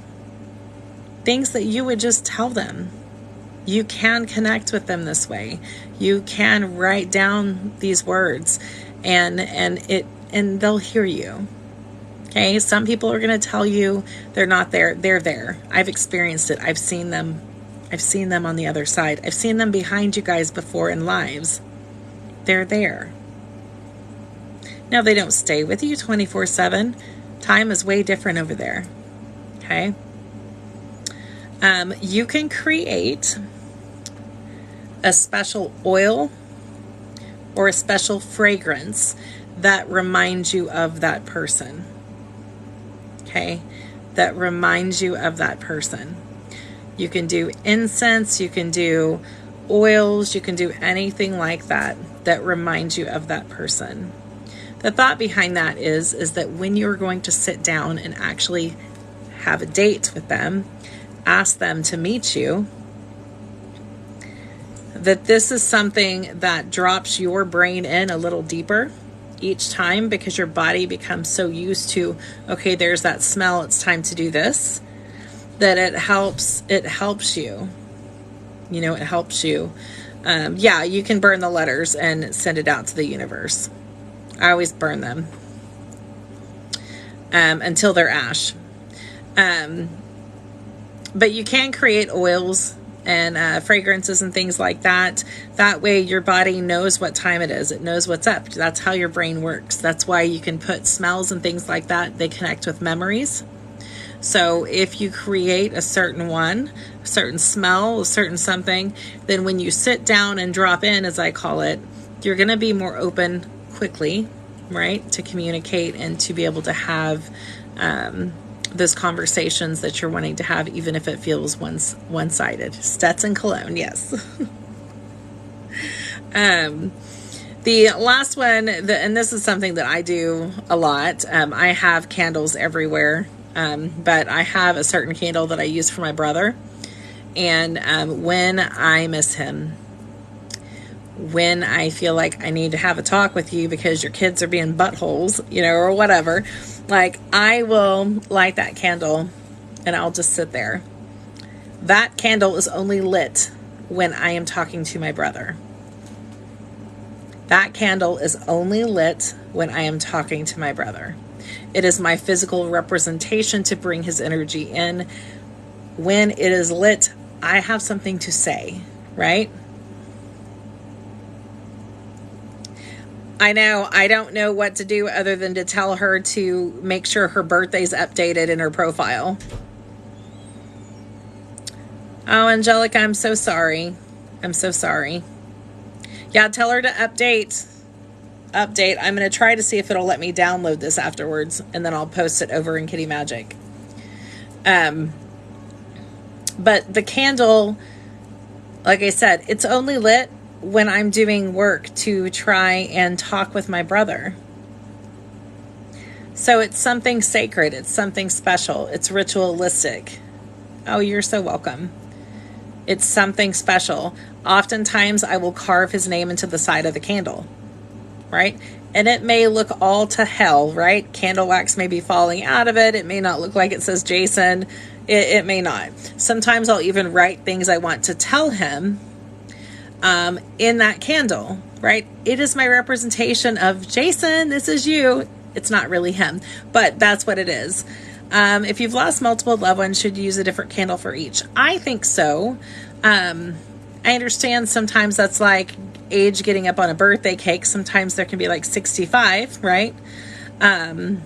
Things that you would just tell them. You can connect with them this way. You can write down these words and they'll hear you. Okay? Some people are going to tell you they're not there. They're there. I've experienced it. I've seen them. I've seen them on the other side. I've seen them behind you guys before in lives. They're there. Now, they don't stay with you 24/7. Time is way different over there. Okay? You can create a special oil or a special fragrance that reminds you of that person. Okay? That reminds you of that person. You can do incense, you can do oils, you can do anything like that that reminds you of that person. The thought behind that is that when you're going to sit down and actually have a date with them, ask them to meet you, that this is something that drops your brain in a little deeper each time, because your body becomes so used to, okay, there's that smell, it's time to do this, that it helps you, it helps you. Yeah, you can burn the letters and send it out to the universe. I always burn them until they're ash. But you can create oils and fragrances and things like that. That way your body knows what time it is. It knows what's up. That's how your brain works. That's why you can put smells and things like that. They connect with memories. So if you create a certain smell, a certain something, then when you sit down and drop in, as I call it, you're going to be more open quickly, right, to communicate and to be able to have those conversations that you're wanting to have, even if it feels one-sided. Stetson cologne, yes. The last one, and this is something that I do a lot. I have candles everywhere, but I have a certain candle that I use for my brother. And when I miss him, when I feel like I need to have a talk with you because your kids are being buttholes, or whatever, like, I will light that candle and I'll just sit there. That candle is only lit when I am talking to my brother. That candle is only lit when I am talking to my brother. It is my physical representation to bring his energy in. When it is lit, I have something to say, right? I know, I don't know what to do other than to tell her to make sure her birthday's updated in her profile. Oh, Angelica, I'm so sorry. I'm so sorry. Yeah, tell her to update. I'm going to try to see if it'll let me download this afterwards, and then I'll post it over in Kitty Magic. But the candle, like I said, it's only lit when I'm doing work to try and talk with my brother. So it's something sacred. It's something special. It's ritualistic. Oh, you're so welcome. It's something special. Oftentimes I will carve his name into the side of the candle, right? And it may look all to hell, right? Candle wax may be falling out of it. It may not look like it says Jason. It may not. Sometimes I'll even write things I want to tell him in that candle, right? It is my representation of Jason. This is you. It's not really him, but that's what it is. If you've lost multiple loved ones, should you use a different candle for each? I think so. I understand sometimes that's like age getting up on a birthday cake. Sometimes there can be like 65, right? But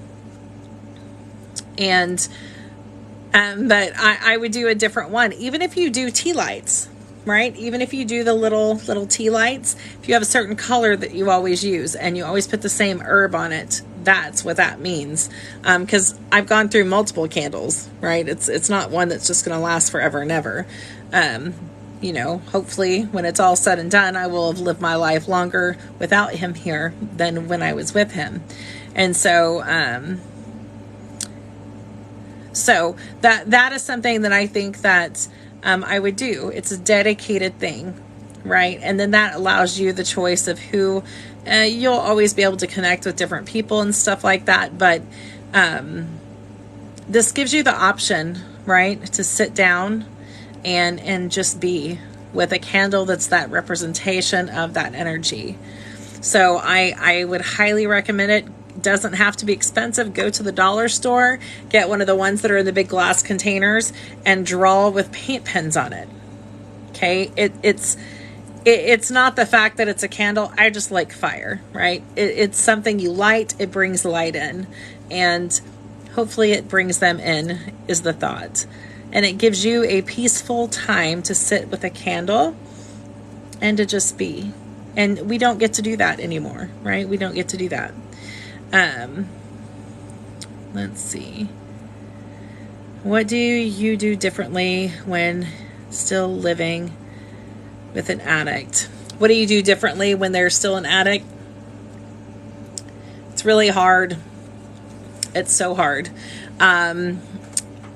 I would do a different one. Even if you do tea lights, right? Even if you do the little tea lights, if you have a certain color that you always use and you always put the same herb on it, that's what that means. Because I've gone through multiple candles, right? It's not one that's just going to last forever and ever. Hopefully when it's all said and done, I will have lived my life longer without him here than when I was with him. And so that is something that I think that I would do. It's a dedicated thing, right? And then that allows you the choice of who you'll always be able to connect with different people and stuff like that. But this gives you the option, right, to sit down and just be with a candle that's that representation of that energy. So I would highly recommend it. Doesn't have to be expensive. Go to the dollar store, get one of the ones that are in the big glass containers, and draw with paint pens on it. Okay, it's not the fact that it's a candle. I just like fire, right? It's something you light. It brings light in, and hopefully it brings them in, is the thought. And it gives you a peaceful time to sit with a candle and to just be. And we don't get to do that anymore, right? We don't get to do that. Let's see. What do you do differently when still living with an addict? What do you do differently when they're still an addict? It's really hard. It's so hard.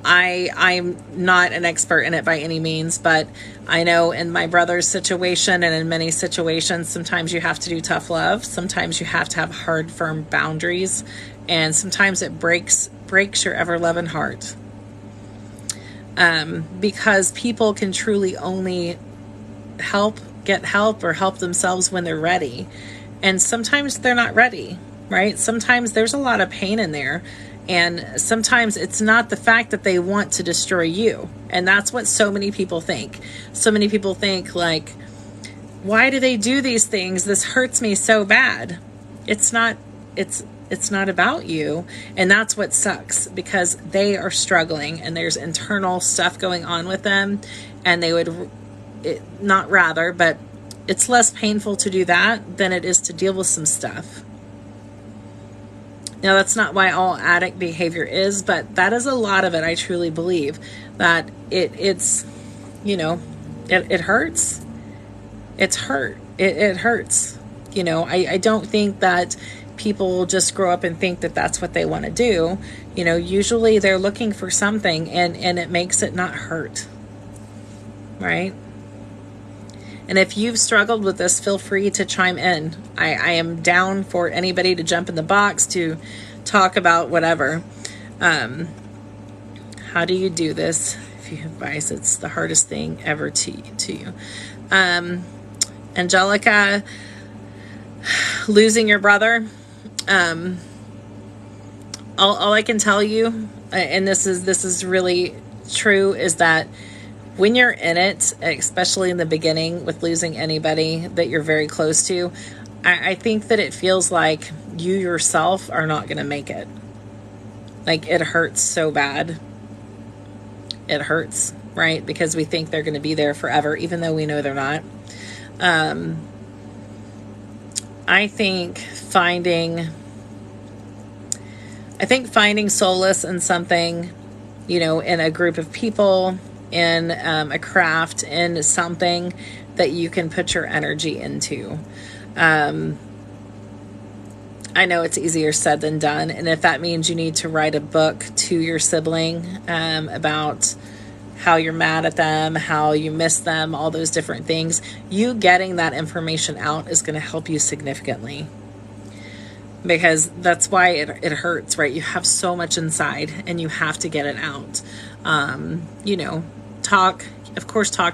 I'm not an expert in it by any means, but I know in my brother's situation and in many situations, sometimes you have to do tough love. Sometimes you have to have hard, firm boundaries. And sometimes it breaks your ever-loving heart. Because people can truly only get help or help themselves when they're ready. And sometimes they're not ready, right? Sometimes there's a lot of pain in there. And sometimes it's not the fact that they want to destroy you. And that's what so many people think. So many people think, like, why do they do these things? This hurts me so bad. It's not about you. And that's what sucks, because they are struggling and there's internal stuff going on with them. And they would, but it's less painful to do that than it is to deal with some stuff. Now, that's not why all addict behavior is, but that is a lot of it. I truly believe that it's it hurts. It's hurt. It hurts. I don't think that people just grow up and think that that's what they want to do. Usually they're looking for something, and it makes it not hurt. Right? And if you've struggled with this, feel free to chime in. I am down for anybody to jump in the box to talk about whatever. How do you do this? If you have advice, it's the hardest thing ever to you. Angelica, losing your brother. All I can tell you, and this is really true, is that when you're in it, especially in the beginning with losing anybody that you're very close to, I think that it feels like you yourself are not going to make it. Like, it hurts so bad. It hurts, right? Because we think they're going to be there forever, even though we know they're not. I think finding solace in something, in a group of people, in a craft, in something that you can put your energy into. I know it's easier said than done. And if that means you need to write a book to your sibling about how you're mad at them, how you miss them, all those different things, you getting that information out is going to help you significantly. Because that's why it hurts, right? You have so much inside and you have to get it out. Talk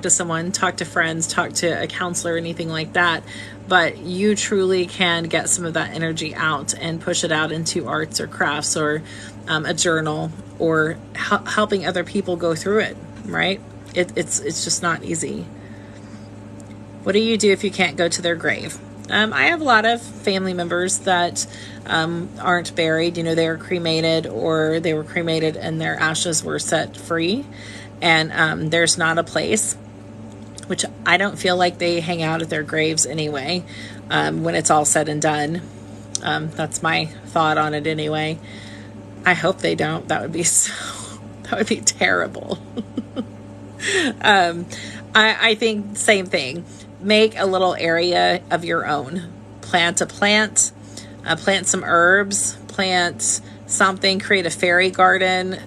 to someone, talk to friends, talk to a counselor, anything like that. But you truly can get some of that energy out and push it out into arts or crafts or a journal, or helping other people go through it, right? It's just not easy. What do you do if you can't go to their grave? I have a lot of family members that aren't buried. They were cremated, or they were cremated and their ashes were set free. And there's not a place, which I don't feel like they hang out at their graves anyway, when it's all said and done. That's my thought on it anyway. I hope they don't. That would be terrible. I think same thing. Make a little area of your own. Plant a plant, plant some herbs, plant something, create a fairy garden,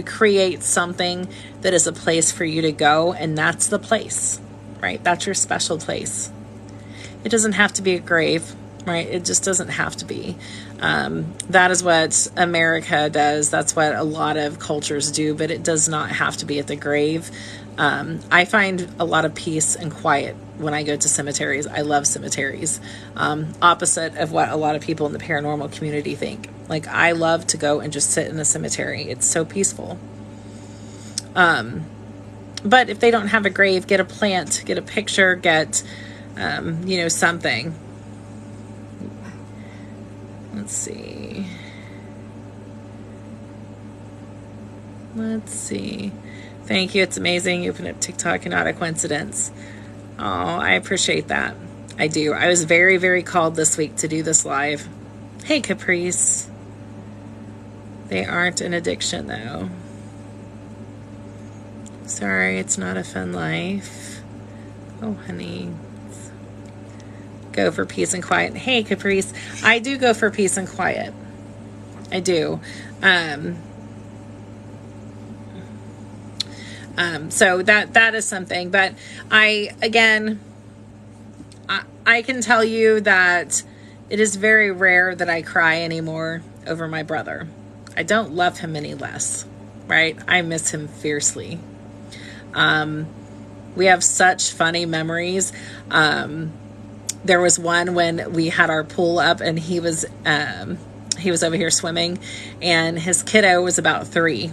create something that is a place for you to go, and that's the place, right? That's your special place. It doesn't have to be a grave, right? It just doesn't have to be. That is what America does. That's what a lot of cultures do, but it does not have to be at the grave. I find a lot of peace and quiet when I go to cemeteries. I love cemeteries. Opposite of what a lot of people in the paranormal community think. Like, I love to go and just sit in a cemetery. It's so peaceful. But if they don't have a grave, get a plant, get a picture, get, something. Let's see. Thank you. It's amazing. You opened up TikTok and not a coincidence. Oh, I appreciate that. I do. I was very, very called this week to do this live. Hey, Caprice. They aren't an addiction, though. Sorry, it's not a fun life. Oh, honey. Go for peace and quiet. Hey, Caprice. I do go for peace and quiet. I do. So that is something. But I can tell you that it is very rare that I cry anymore over my brother. I don't love him any less, right? I miss him fiercely. We have such funny memories. There was one when we had our pool up and he was over here swimming, and his kiddo was about 3.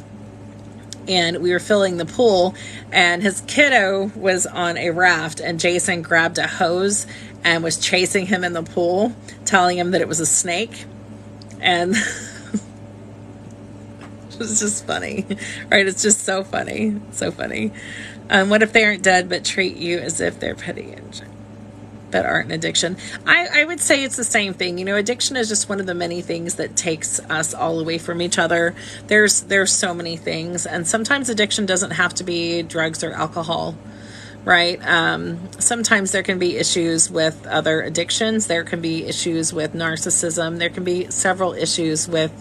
And we were filling the pool, and his kiddo was on a raft, and Jason grabbed a hose and was chasing him in the pool, telling him that it was a snake. And it was just funny, right? It's just so funny. So funny. What if they aren't dead but treat you as if they're petty and that aren't an addiction? I would say it's the same thing. Addiction is just one of the many things that takes us all away from each other. There's so many things, and sometimes addiction doesn't have to be drugs or alcohol, right? Sometimes there can be issues with other addictions. There can be issues with narcissism. There can be several issues with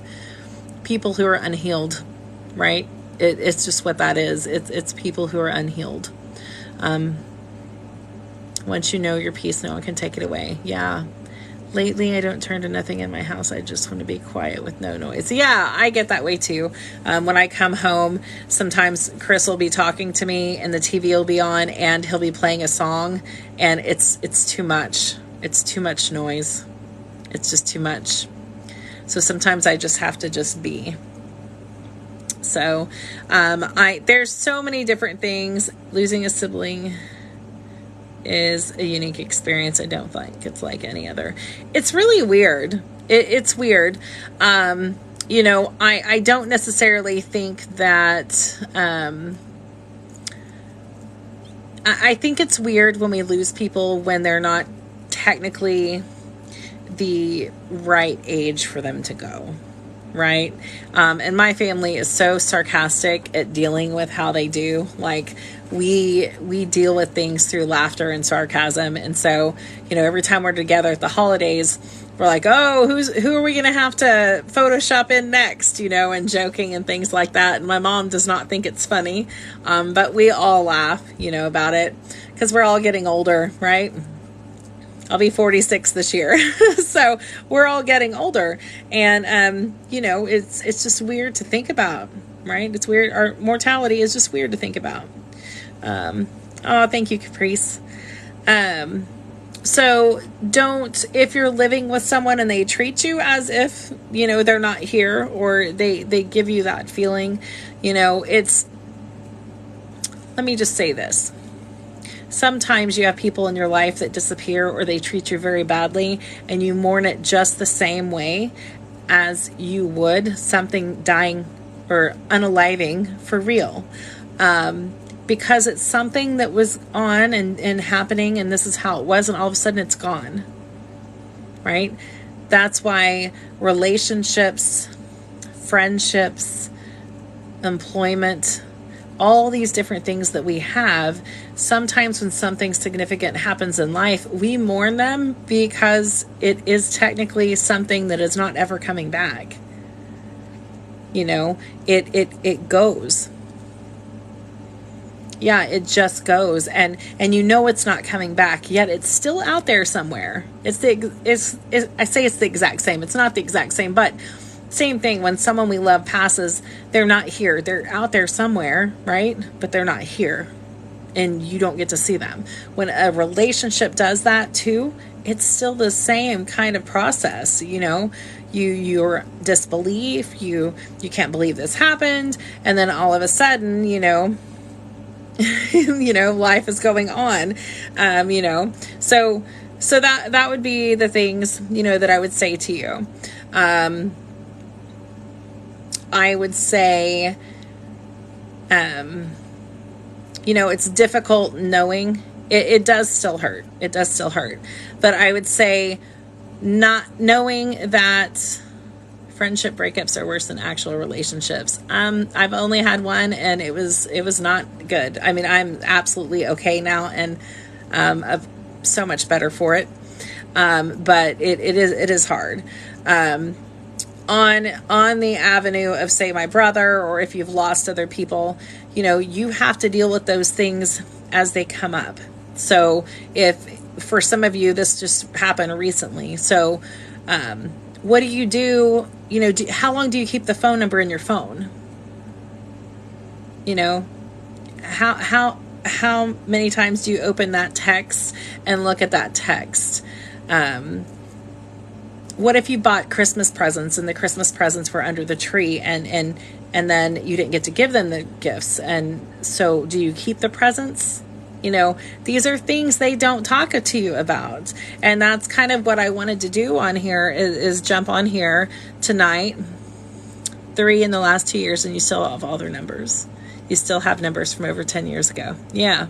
people who are unhealed, right? It's just what that is. It's people who are unhealed. Once you know your peace, no one can take it away. Yeah. Lately, I don't turn to nothing in my house. I just want to be quiet with no noise. Yeah, I get that way too. When I come home, sometimes Chris will be talking to me and the TV will be on and he'll be playing a song, and it's too much. It's too much noise. It's just too much. So sometimes I just have to just be. So there's so many different things. Losing a sibling is a unique experience. I don't think it's like any other. It's really weird. It's weird. I don't necessarily think that, I think it's weird when we lose people when they're not technically the right age for them to go. Right. And my family is so sarcastic at dealing with how they do. Like we deal with things through laughter and sarcasm. And so, every time we're together at the holidays, we're like, oh, who are we going to have to Photoshop in next, and joking and things like that. And my mom does not think it's funny. But we all laugh, about it because we're all getting older, right? I'll be 46 this year. So we're all getting older. And, it's just weird to think about, right? It's weird. Our mortality is just weird to think about. Thank you, Caprice. So if you're living with someone and they treat you as if, they're not here, or they give you that feeling, let me just say this. Sometimes you have people in your life that disappear or they treat you very badly, and you mourn it just the same way as you would something dying or unaliving for real. Because it's something that was on and happening, and this is how it was, and all of a sudden it's gone. Right? That's why relationships, friendships, employment, all these different things that we have, sometimes when something significant happens in life, we mourn them because it is technically something that is not ever coming back. It goes. Yeah, it just goes, and it's not coming back, yet it's still out there somewhere. I say it's the exact same. It's not the exact same, but same thing. When someone we love passes, they're not here. They're out there somewhere, right? But they're not here, and you don't get to see them. When a relationship does that too, it's still the same kind of process. Your disbelief, you can't believe this happened, and then all of a sudden, life is going on, so that would be the things, that I would say to you. I would say, it's difficult knowing it does still hurt. It does still hurt, but I would say not knowing that friendship breakups are worse than actual relationships. I've only had one, and it was not good. I mean, I'm absolutely okay now, and so much better for it. But it is hard. on the avenue of, say, my brother, or if you've lost other people, you have to deal with those things as they come up. So if for some of you, this just happened recently. So, what do you do? How long do you keep the phone number in your phone? How many times do you open that text and look at that text? What if you bought Christmas presents and the Christmas presents were under the tree and then you didn't get to give them the gifts? And so do you keep the presents? These are things they don't talk to you about. And that's kind of what I wanted to do on here is jump on here tonight. 3 in the last 2 years, and you still have all their numbers. You still have numbers from over 10 years ago. Yeah,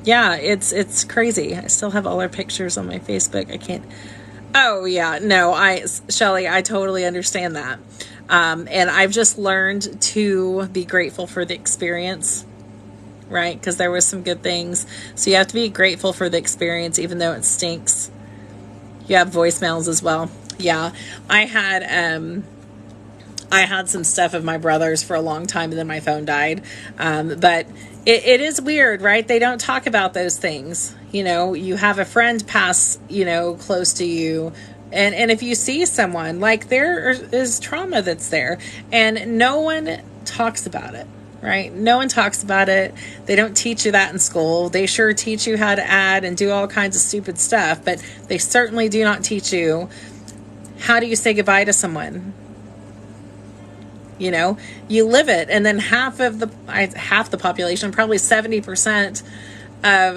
it's crazy. I still have all our pictures on my Facebook. I can't. Oh yeah, no, Shelly, I totally understand that. And I've just learned to be grateful for the experience, right? Because there was some good things. So you have to be grateful for the experience, even though it stinks. You have voicemails as well. Yeah, I had some stuff of my brother's for a long time, and then my phone died. But it is weird, right? They don't talk about those things. You have a friend pass, close to you. And if you see someone, like, there is trauma that's there, and no one talks about it, right? No one talks about it. They don't teach you that in school. They sure teach you how to add and do all kinds of stupid stuff, but they certainly do not teach you, how do you say goodbye to someone? You live it, and then half the population, probably 70% of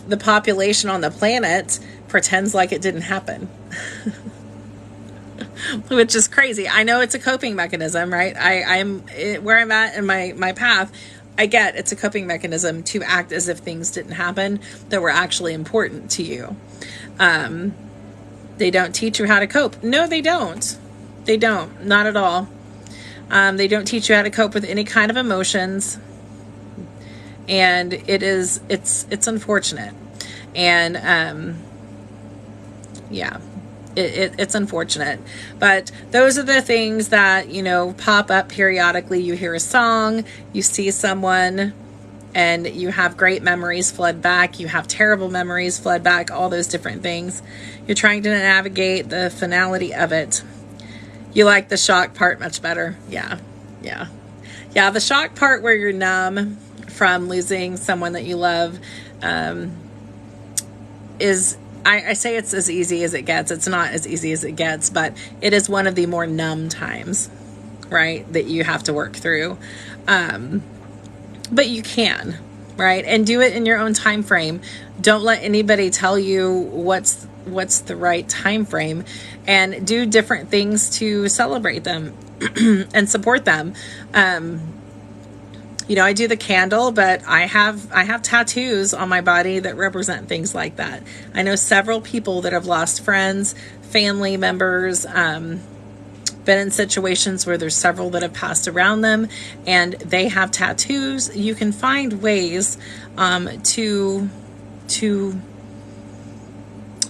the population on the planet, pretends like it didn't happen. Which is crazy. I know it's a coping mechanism, right? I'm where I'm at in my path. I get it's a coping mechanism to act as if things didn't happen that were actually important to you. They don't teach you how to cope. No, they don't. They don't. Not at all. They don't teach you how to cope with any kind of emotions. And it's unfortunate. And, it's unfortunate. But those are the things that, pop up periodically. You hear a song, you see someone, and you have great memories flood back. You have terrible memories flood back, all those different things. You're trying to navigate the finality of it. You like the shock part much better. Yeah. The shock part where you're numb from losing someone that you love is, I say it's as easy as it gets. It's not as easy as it gets, but it is one of the more numb times, right, that you have to work through. But you can, right, and do it in your own time frame. Don't let anybody tell you what's the right time frame, and do different things to celebrate them and support them. I do the candle, but I have tattoos on my body that represent things like that. I know several people that have lost friends, family members, been in situations where there's several that have passed around them, and they have tattoos. You can find ways to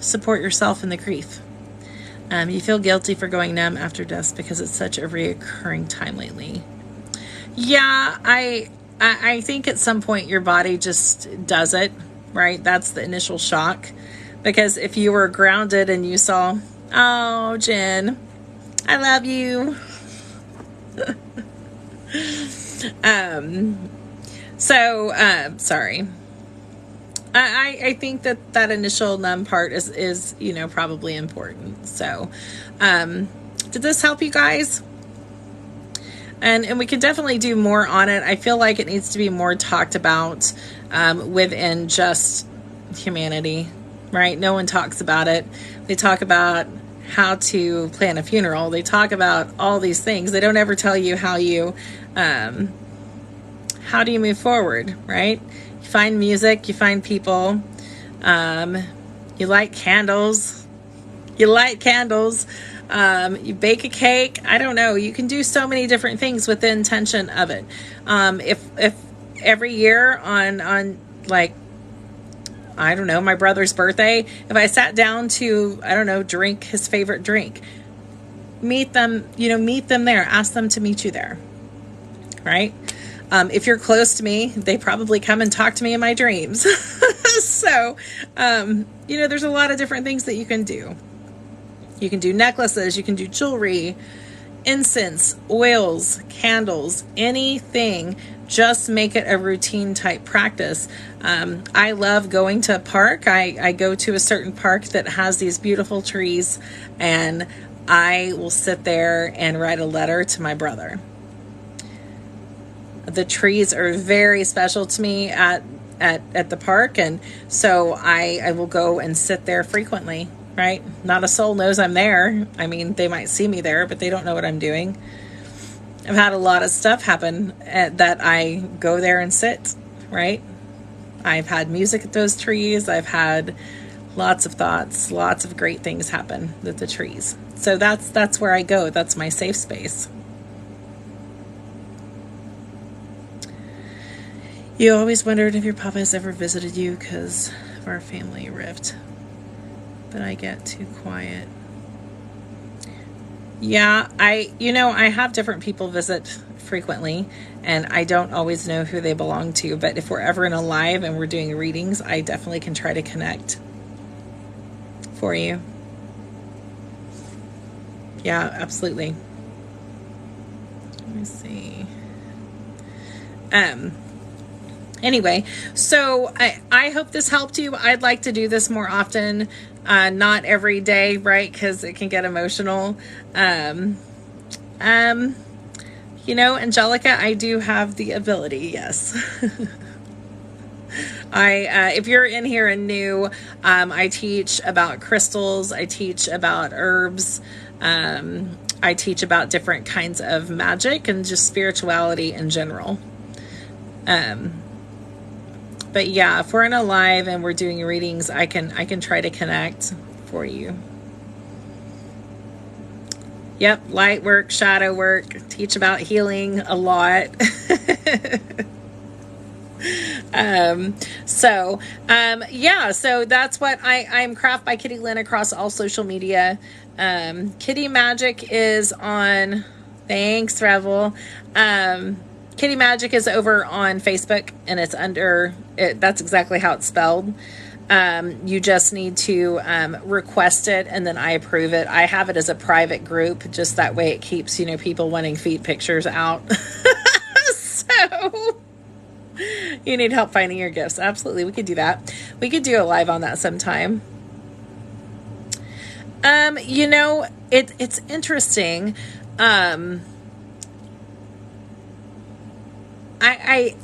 support yourself in the grief. You feel guilty for going numb after death because it's such a reoccurring time lately. Yeah, I think at some point your body just does it, right? That's the initial shock. Because if you were grounded and you saw, oh, Jen, I love you. Sorry. I think that initial numb part is probably important. So, did this help you guys? And we could definitely do more on it. I feel like it needs to be more talked about within just humanity, right? No one talks about it. They talk about how to plan a funeral. They talk about all these things. They don't ever tell you how do you move forward, right? You find music, you find people, you light candles, you bake a cake. I don't know. You can do so many different things with the intention of it. If every year on like, my brother's birthday, if I sat down to, drink his favorite drink, meet them, meet them there. Ask them to meet you there. Right? If you're close to me, they probably come and talk to me in my dreams. So, there's a lot of different things that you can do. You can do necklaces, you can do jewelry, incense, oils, candles, anything. Just make it a routine type practice. I love going to a park. I go to a certain park that has these beautiful trees, and I will sit there and write a letter to my brother. The trees are very special to me at the park, and so I will go and sit there frequently. Right? Not a soul knows I'm there. I mean, they might see me there, but they don't know what I'm doing. I've had a lot of stuff happen that I go there and sit, right? I've had music at those trees. I've had lots of thoughts, lots of great things happen with the trees. So that's where I go. That's my safe space. You always wondered if your papa has ever visited you because of our family rift. But I get too quiet. Yeah, I have different people visit frequently, and I don't always know who they belong to, but if we're ever in a live and we're doing readings, I definitely can try to connect for you. Yeah, absolutely. Let me see. Anyway, so I hope this helped you. I'd like to do this more often, not every day, right? Because it can get emotional. Angelica, I do have the ability, yes. If you're in here and new, I teach about crystals. I teach about herbs. I teach about different kinds of magic and just spirituality in general. But yeah, if we're in a live and we're doing readings, I can try to connect for you. Yep, light work, shadow work, teach about healing a lot. So that's what I'm Craft by Kitty Lynn across all social media. Kitty Magic is on, thanks, Revel. Kitty Magic is over on Facebook, and it's under it. That's exactly how it's spelled. You just need to request it, and then I approve it. I have it as a private group, just that way it keeps people wanting feet pictures out. So you need help finding your gifts. Absolutely, we could do that. We could do a live on that sometime. It's interesting.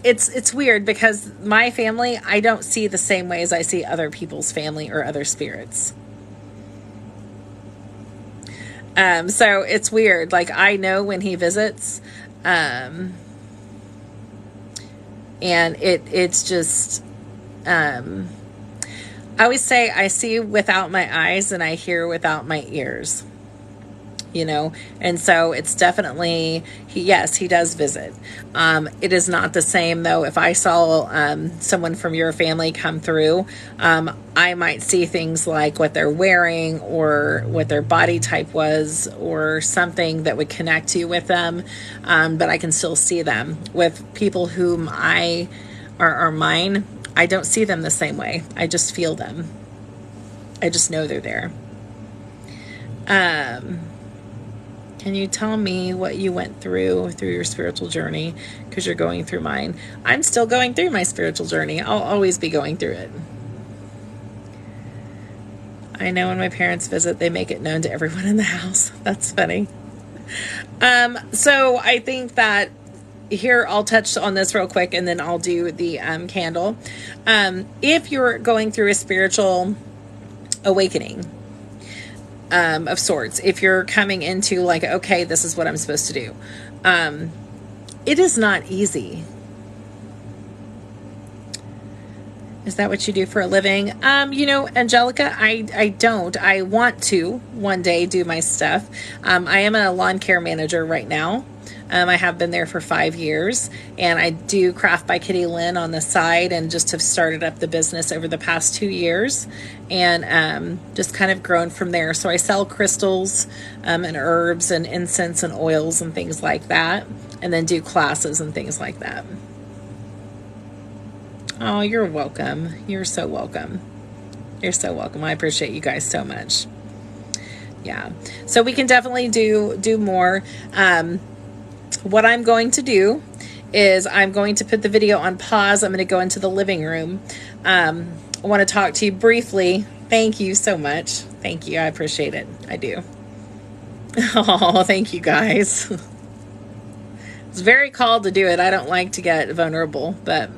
It's weird because my family, I don't see the same way as I see other people's family or other spirits. So it's weird. Like, I know when he visits, and it's just, I always say I see without my eyes and I hear without my ears. And so it's definitely, he does visit. It is not the same though. If I saw someone from your family come through, I might see things like what they're wearing or what their body type was or something that would connect you with them. But I can still see them. With people whom are mine, I don't see them the same way. I just feel them. I just know they're there. Can you tell me what you went through your spiritual journey? Because you're going through mine. I'm still going through my spiritual journey. I'll always be going through it. I know when my parents visit, they make it known to everyone in the house. That's funny. So I think that here, I'll touch on this real quick and then I'll do the candle. If you're going through a spiritual awakening, of sorts, if you're coming into like, okay, this is what I'm supposed to do. It is not easy. Is that what you do for a living? You know, Angelica, I don't. I want to one day do my stuff. I am a lawn care manager right now. I have been there for 5 years, and I do Craft by Kitty Lynn on the side, and just have started up the business over the past 2 years, and just kind of grown from there. So I sell crystals and herbs and incense and oils and things like that, and then do classes and things like that. Oh, you're welcome. You're so welcome. You're so welcome. I appreciate you guys so much. Yeah. So we can definitely do more. What I'm going to do is I'm going to put the video on pause. I'm going to go into the living room. I want to talk to you briefly. Thank you so much. Thank you. I appreciate it. I do. Oh, thank you guys. It's very called to do it. I don't like to get vulnerable, but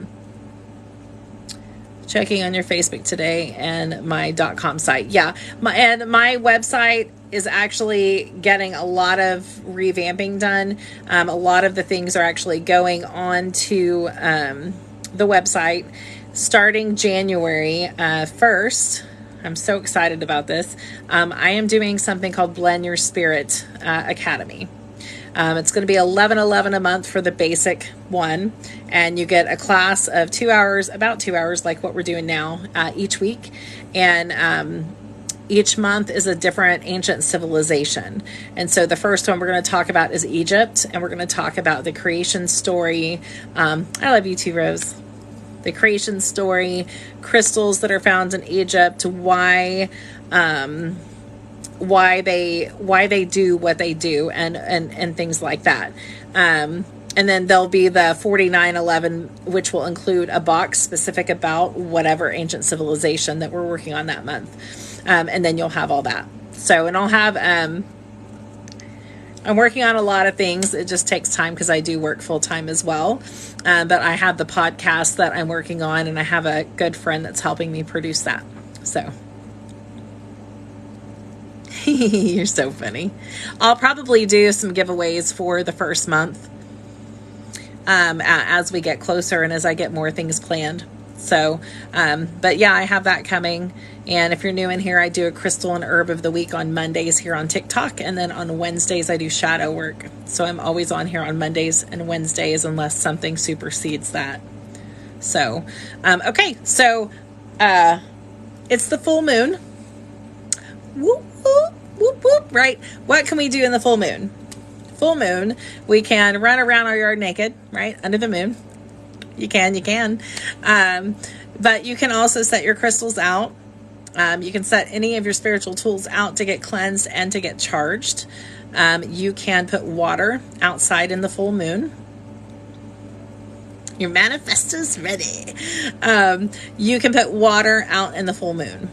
checking on your Facebook today and my .com site. Yeah, my website is actually getting a lot of revamping done. A lot of the things are actually going on to the website starting January 1st. I'm so excited about this. I am doing something called Blend Your Spirit Academy. It's going to be $11.11 a month for the basic one, and you get a class of 2 hours, about 2 hours, like what we're doing now, each week. And each month is a different ancient civilization. And so the first one we're going to talk about is Egypt, and we're going to talk about the creation story. I love you too, Rose. The creation story, crystals that are found in Egypt, why they do what they do, and things like that. And then there'll be the 4911, which will include a box specific about whatever ancient civilization that we're working on that month. And then you'll have all that. So, and I'll have, I'm working on a lot of things. It just takes time because I do work full time as well. But I have the podcast that I'm working on, and I have a good friend that's helping me produce that. So you're so funny. I'll probably do some giveaways for the first month as we get closer and as I get more things planned. So, but yeah, I have that coming. And if you're new in here, I do a crystal and herb of the week on Mondays here on TikTok. And then on Wednesdays, I do shadow work. So I'm always on here on Mondays and Wednesdays unless something supersedes that. So, okay. So, it's the full moon. Whoop, whoop, whoop, whoop, right? What can we do in the full moon? Full moon, we can run around our yard naked, right? Under the moon. You can. But you can also set your crystals out. You can set any of your spiritual tools out to get cleansed and to get charged. You can put water outside in the full moon. Your manifesto's ready. You can put water out in the full moon.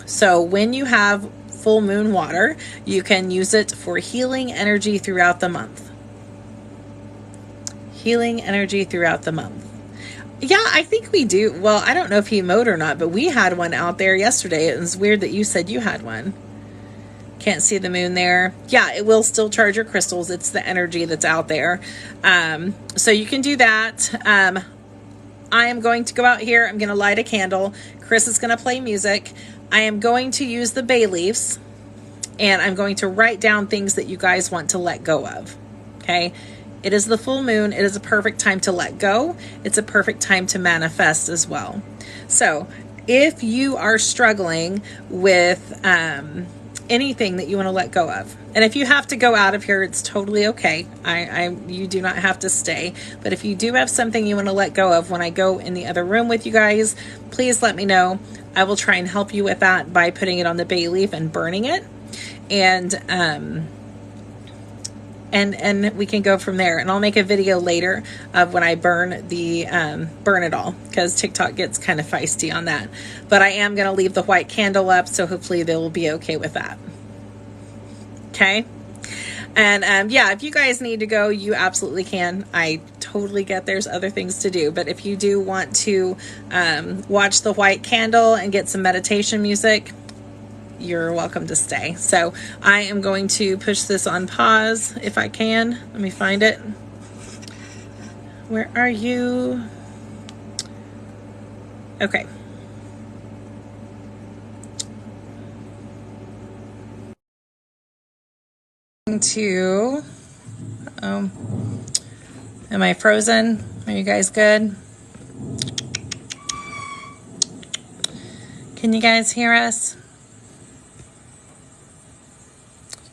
So when you have full moon water, you can use it for healing energy throughout the month. Healing energy throughout the month. Yeah, I think we do. Well, I don't know if he mowed or not, but we had one out there yesterday. It was weird that you said you had one. Can't see the moon there. Yeah, it will still charge your crystals. It's the energy that's out there. So you can do that. I am going to go out here. I'm going to light a candle. Chris is going to play music. I am going to use the bay leaves, and I'm going to write down things that you guys want to let go of. Okay. It is the full moon. It is a perfect time to let go. It's a perfect time to manifest as well. So if you are struggling with anything that you want to let go of, and if you have to go out of here, it's totally okay. You do not have to stay. But if you do have something you want to let go of, when I go in the other room with you guys, please let me know. I will try and help you with that by putting it on the bay leaf and burning it. And we can go from there. And I'll make a video later of when I burn it all, because TikTok gets kind of feisty on that. But I am going to leave the white candle up, so hopefully they will be okay with that. Okay. And yeah, if you guys need to go, you absolutely can. I totally get there's other things to do. But if you do want to watch the white candle and get some meditation music, you're welcome to stay. So I am going to push this on pause if I can. Let me find it. Where are you? Okay. to, am I frozen? Are you guys good? Can you guys hear us?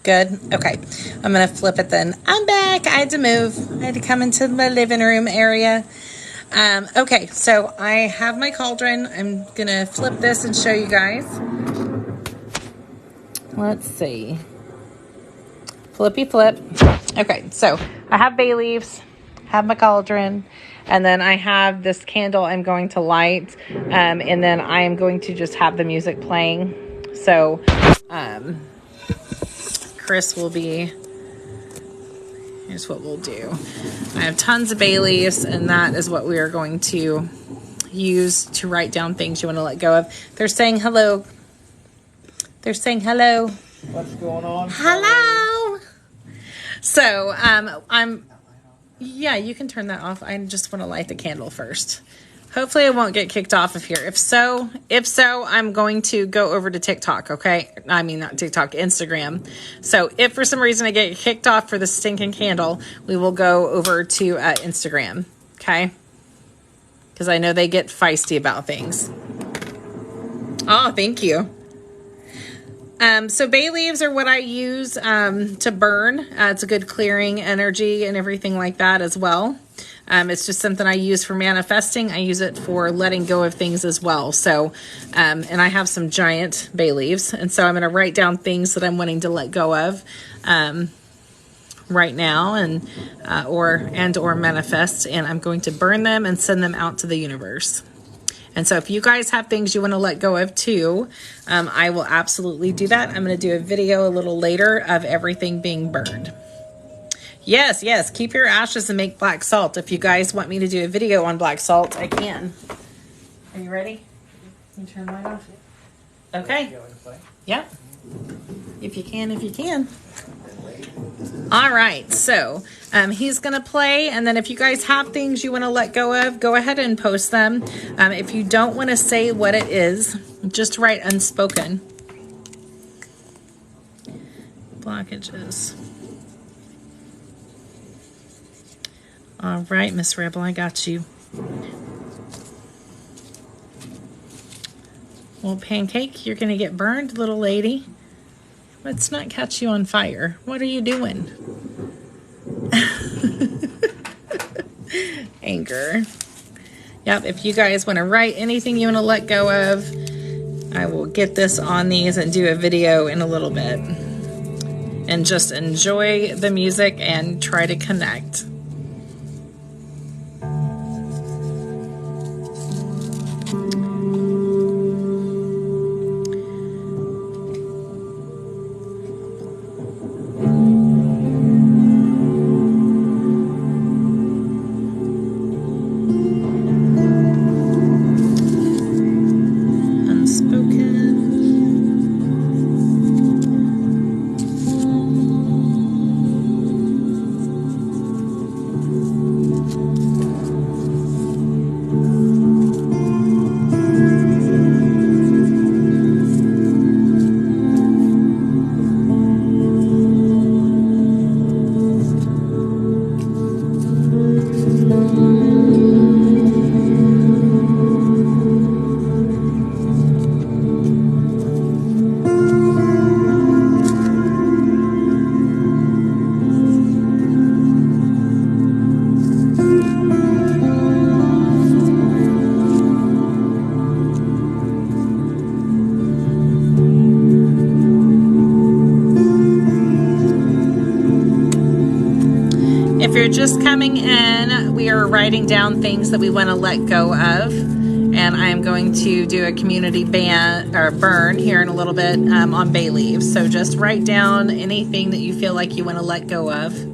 Good. Okay. I'm going to flip it then. I'm back. I had to move. I had to come into my living room area. Okay. So I have my cauldron. I'm going to flip this and show you guys. Let's see. Flippy flip. Okay. So I have bay leaves, have my cauldron, and then I have this candle I'm going to light. And then I am going to just have the music playing. So, Chris will be, here's what we'll do. I have tons of bay leaves, and that is what we are going to use to write down things you want to let go of. They're saying hello. They're saying hello. What's going on? Hello. So, yeah, you can turn that off. I just want to light the candle first. Hopefully I won't get kicked off of here. If so, I'm going to go over to TikTok, okay? I mean, not TikTok, Instagram. So if for some reason I get kicked off for the stinking candle, we will go over to Instagram, okay? Because I know they get feisty about things. Oh, thank you. So bay leaves are what I use to burn. It's a good clearing energy and everything like that as well. It's just something I use for manifesting. I use it for letting go of things as well. So, and I have some giant bay leaves. And so I'm going to write down things that I'm wanting to let go of right now and or manifest. And I'm going to burn them and send them out to the universe. And so if you guys have things you want to let go of too, I will absolutely do that. I'm going to do a video a little later of everything being burned. Yes, yes, keep your ashes and make black salt. If you guys want me to do a video on black salt, I can. Are you ready? Can you turn mine off? Okay. Yeah. If you can, if you can. All right, so he's going to play, and then if you guys have things you want to let go of, go ahead and post them. If you don't want to say what it is, just write unspoken. Blockages. All right, Miss Rebel, I got you. Well, Pancake, you're going to get burned, little lady. Let's not catch you on fire. What are you doing? Anger. Yep, if you guys want to write anything you want to let go of, I will get this on these and do a video in a little bit. And just enjoy the music and try to connect. If you're just coming in, we are writing down things that we want to let go of. And I am going to do a community ban or burn here in a little bit on bay leaves. So just write down anything that you feel like you want to let go of.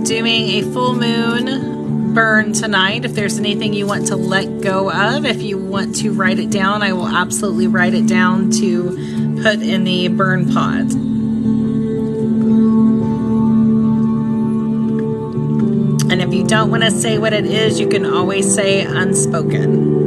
doing a full moon burn tonight. If there's anything you want to let go of, if you want to write it down, I will absolutely write it down to put in the burn pot. And if you don't want to say what it is, you can always say unspoken.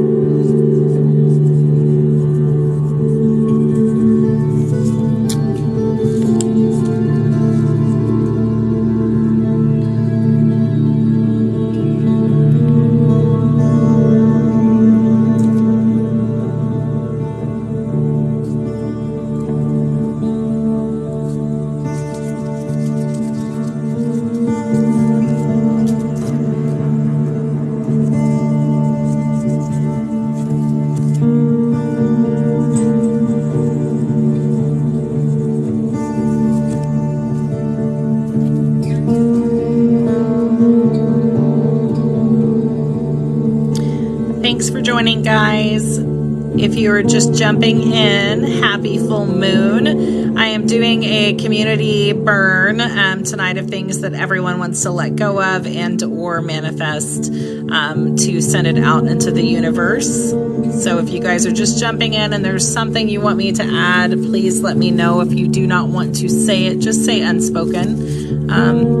Thanks for joining, guys. If you are just jumping in, happy full moon. I am doing a community burn tonight of things that everyone wants to let go of and or manifest to send it out into the universe. So if you guys are just jumping in and there's something you want me to add, please let me know. If you do not want to say it, just say unspoken.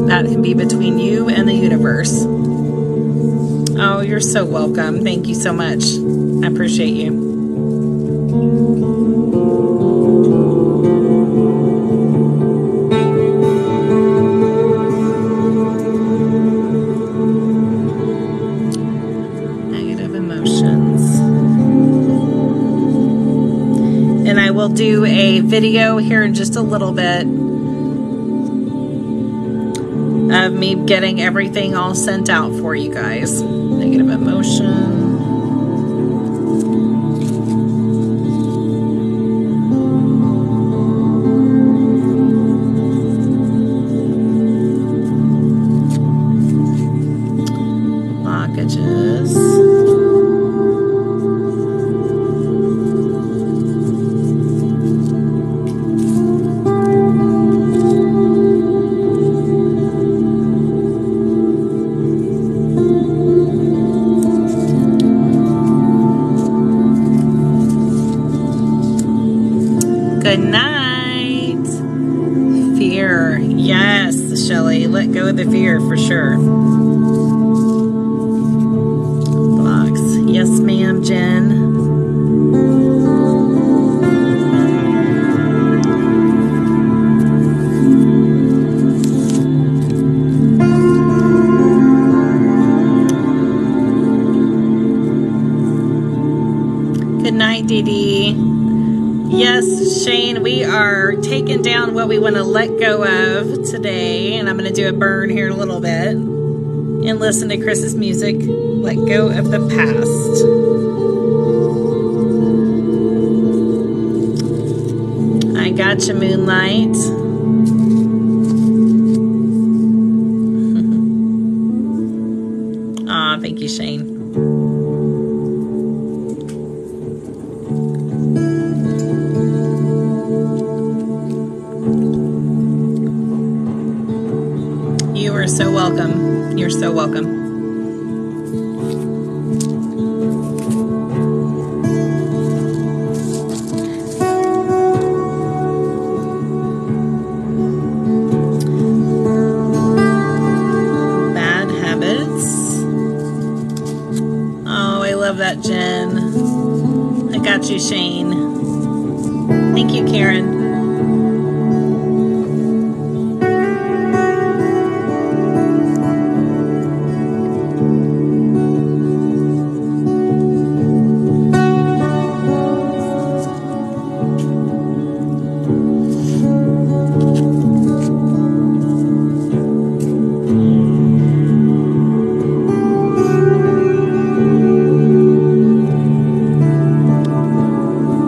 That can be between you and the universe. Oh, you're so welcome. Thank you so much. I appreciate you. Negative emotions. And I will do a video here in just a little bit of me getting everything all sent out for you guys. Negative emotion. Blockages. Good night. Fear. Yes, Shelly. Let go of the fear for sure. Blocks. Yes, ma'am, Jen. Good night, Dee Dee. Yes, Shane, we are taking down what we want to let go of today, and I'm going to do a burn here in a little bit and listen to Chris's music, Let Go of the Past. I got you, Moonlight. Aw, thank you, Shane. You are so welcome. You're so welcome. Bad habits. Oh, I love that, Jen. I got you, Shane. Thank you, Karen.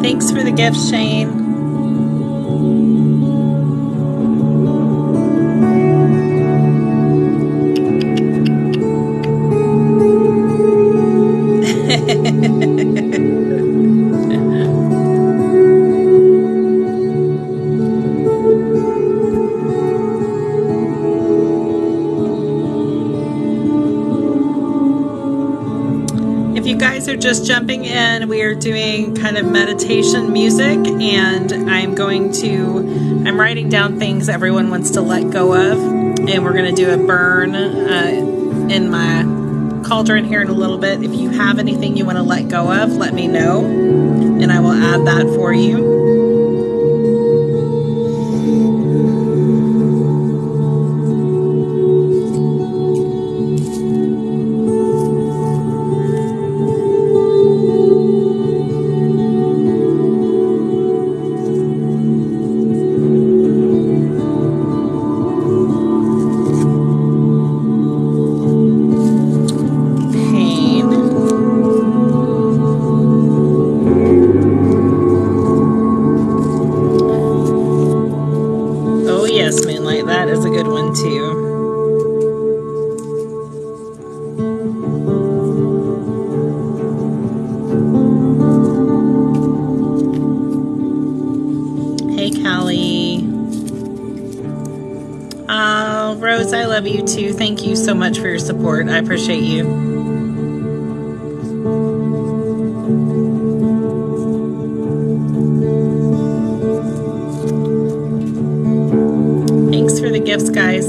Thanks for the gift, Shane. If you guys are just jumping in, we are doing kind of meditation music, and I'm writing down things everyone wants to let go of, and we're going to do a burn in my cauldron here in a little bit. If you have anything you want to let go of, let me know, and I will add that for you. I love you too. Thank you so much for your support. I appreciate you. Thanks for the gifts, guys.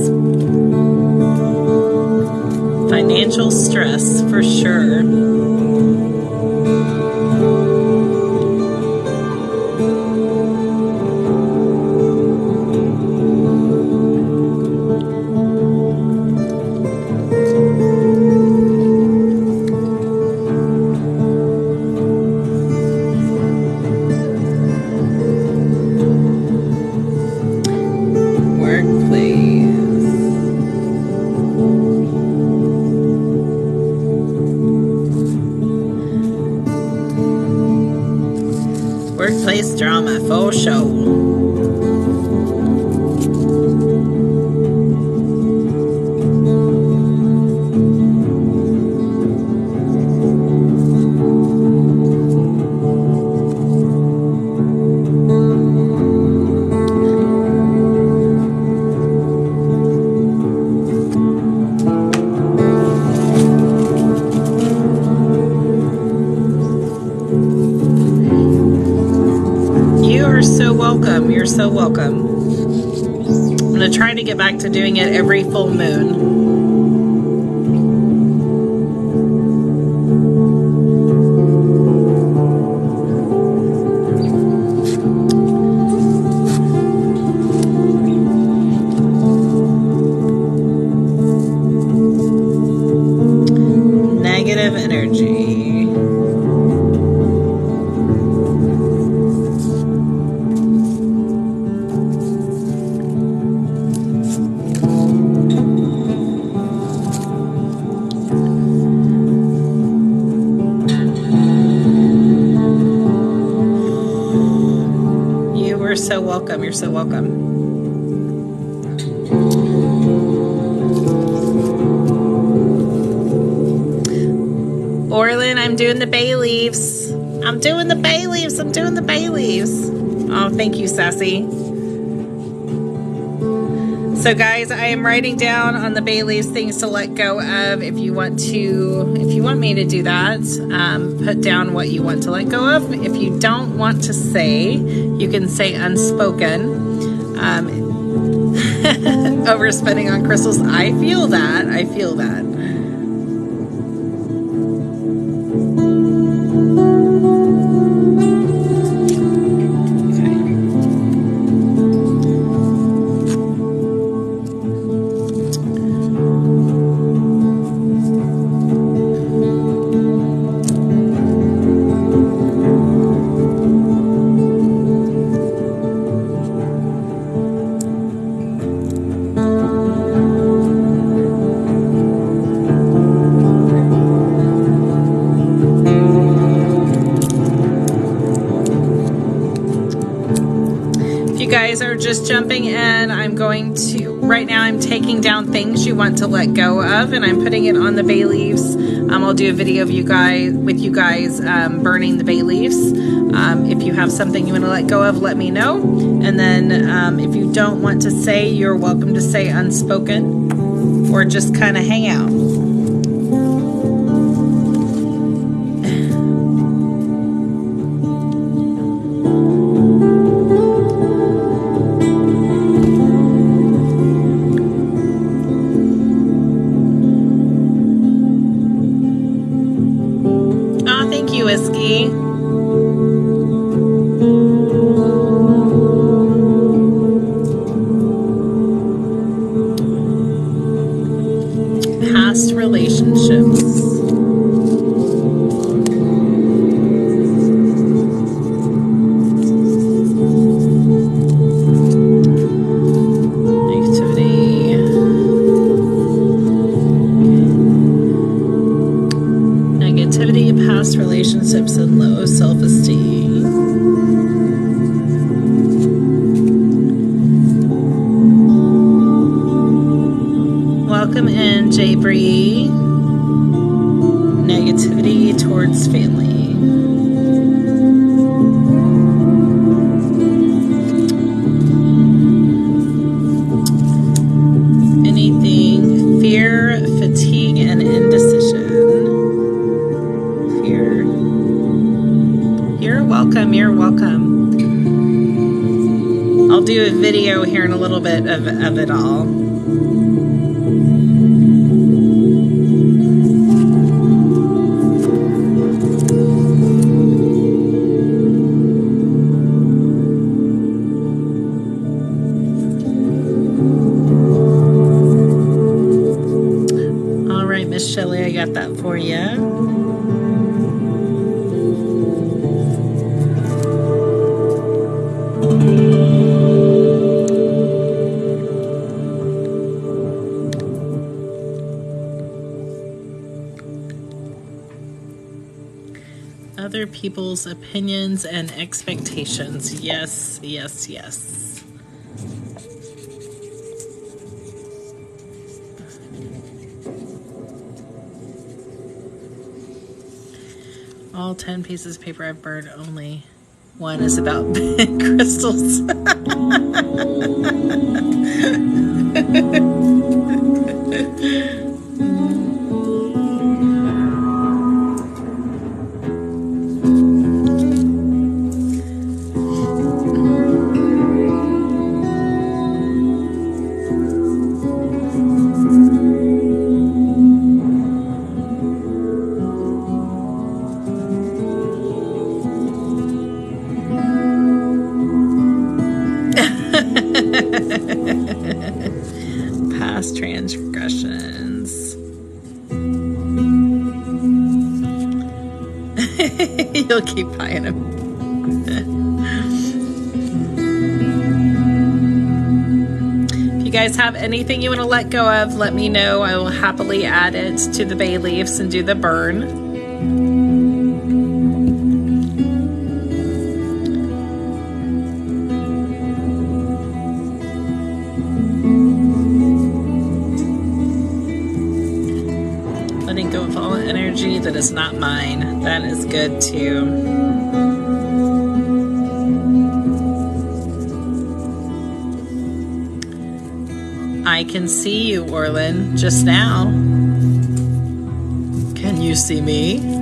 Financial stress for sure. Workplace drama for sure. You're so welcome. I'm going to try to get back to doing it every full moon. Negative energy. You're so welcome. You're so welcome. Orlin, I'm doing the bay leaves. I'm doing the bay leaves. I'm doing the bay leaves. Oh, thank you, Sassy. So guys, I am writing down on the bay leaves things to let go of. If you want me to do that, put down what you want to let go of. If you don't want to say, you can say unspoken. Overspending on crystals. I feel that. I feel that. Are just jumping in, right now I'm taking down things you want to let go of, and I'm putting it on the bay leaves. I'll do a video of you guys burning the bay leaves. If you have something you want to let go of, let me know. And then if you don't want to say, you're welcome to say unspoken, or just kind of hang out. Whiskey. Past relationships. Past relationships and low self-esteem. Welcome in, J. Bree. Negativity towards family. Anything, fear, fatigue, and indecision. You're welcome. I'll do a video here in a little bit of it all. All right, Miss Shelley, I got that for you. Other people's opinions and expectations. Yes, yes, yes. All 10 pieces of paper I've burned, only one is about crystals. Past transgressions. You'll keep buying them. If you guys have anything you want to let go of, let me know. I will happily add it to the bay leaves and do the burn. Letting go of all energy that is not mine. That is good too. I can see you, Orlin, just now. Can you see me?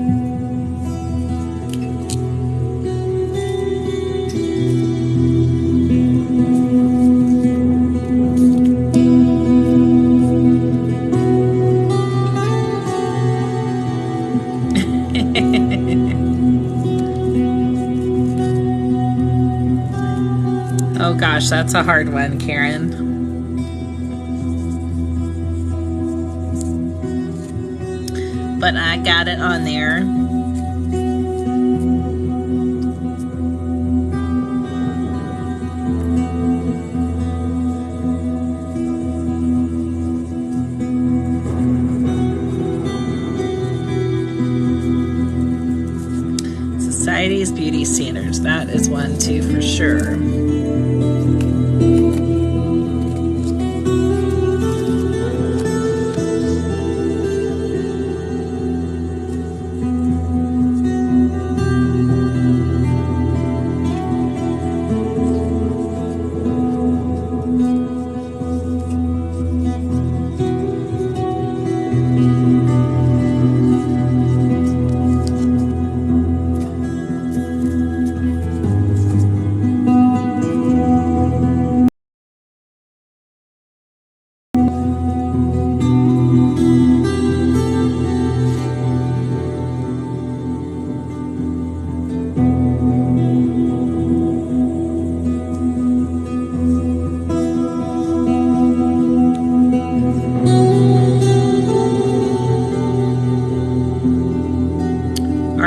Oh gosh, that's a hard one, Karen. But I got it on there. Society's beauty standards. That is one too for sure.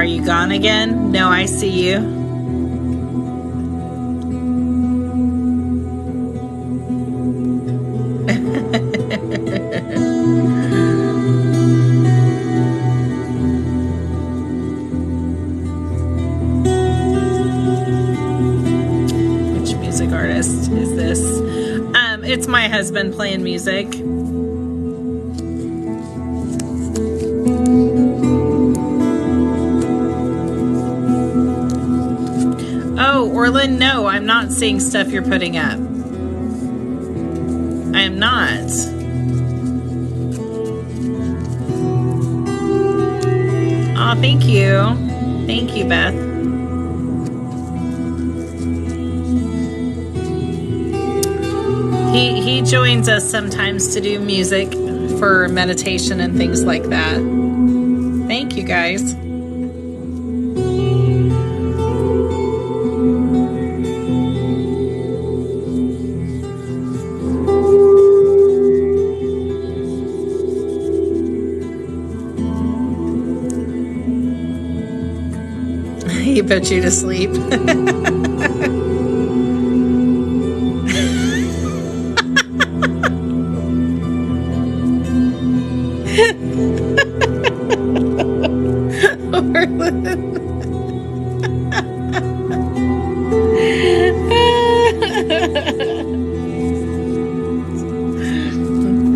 you gone again? No, I see you. Which music artist is this? It's my husband playing music. Oh, Orlin, no, I'm not seeing stuff you're putting up. I am not. Oh, thank you. Thank you, Beth. He joins us sometimes to do music for meditation and things like that. Thank you, guys. He put you to sleep.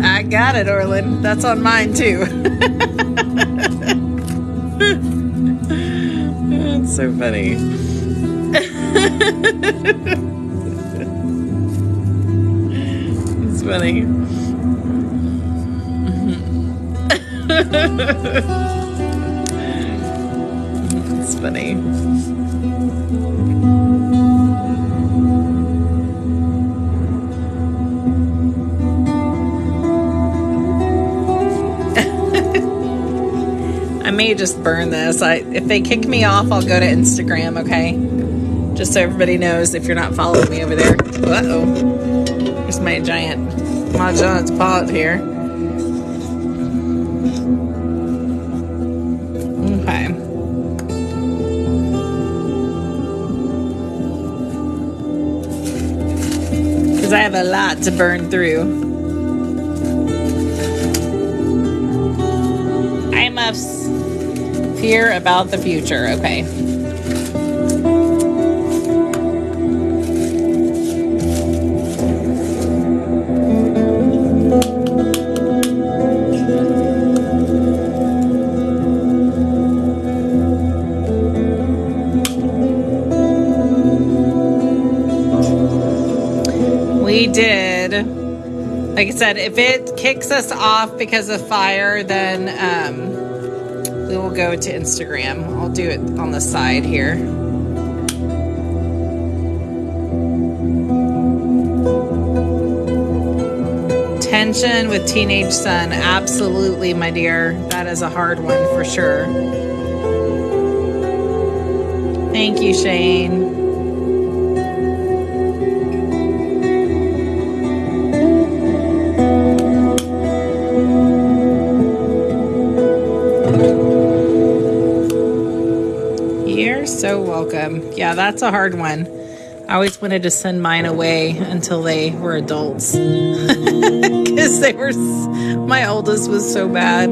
I got it, Orlin. That's on mine too. That's so funny. It's funny. It's funny. I may just burn this. If they kick me off, I'll go to Instagram, okay? Just so everybody knows if you're not following me over there. Uh-oh. There's my giant pot here. Okay. Because I have a lot to burn through. IMF's fear about the future. Okay. We did. Like I said, if it kicks us off because of fire, then we will go to Instagram. I'll do it on the side here. Tension with teenage son. Absolutely, my dear. That is a hard one for sure. Thank you, Shane. So welcome. Yeah, that's a hard one. I always wanted to send mine away until they were adults because my oldest was so bad.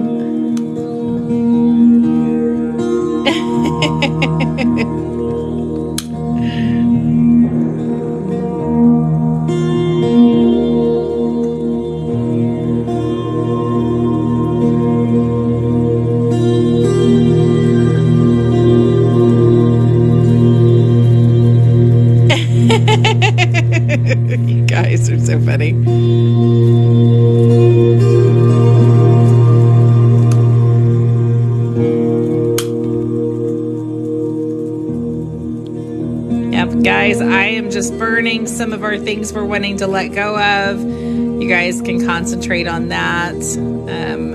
You guys are so funny. Yep, guys, I am just burning some of our things we're wanting to let go of. You guys can concentrate on that.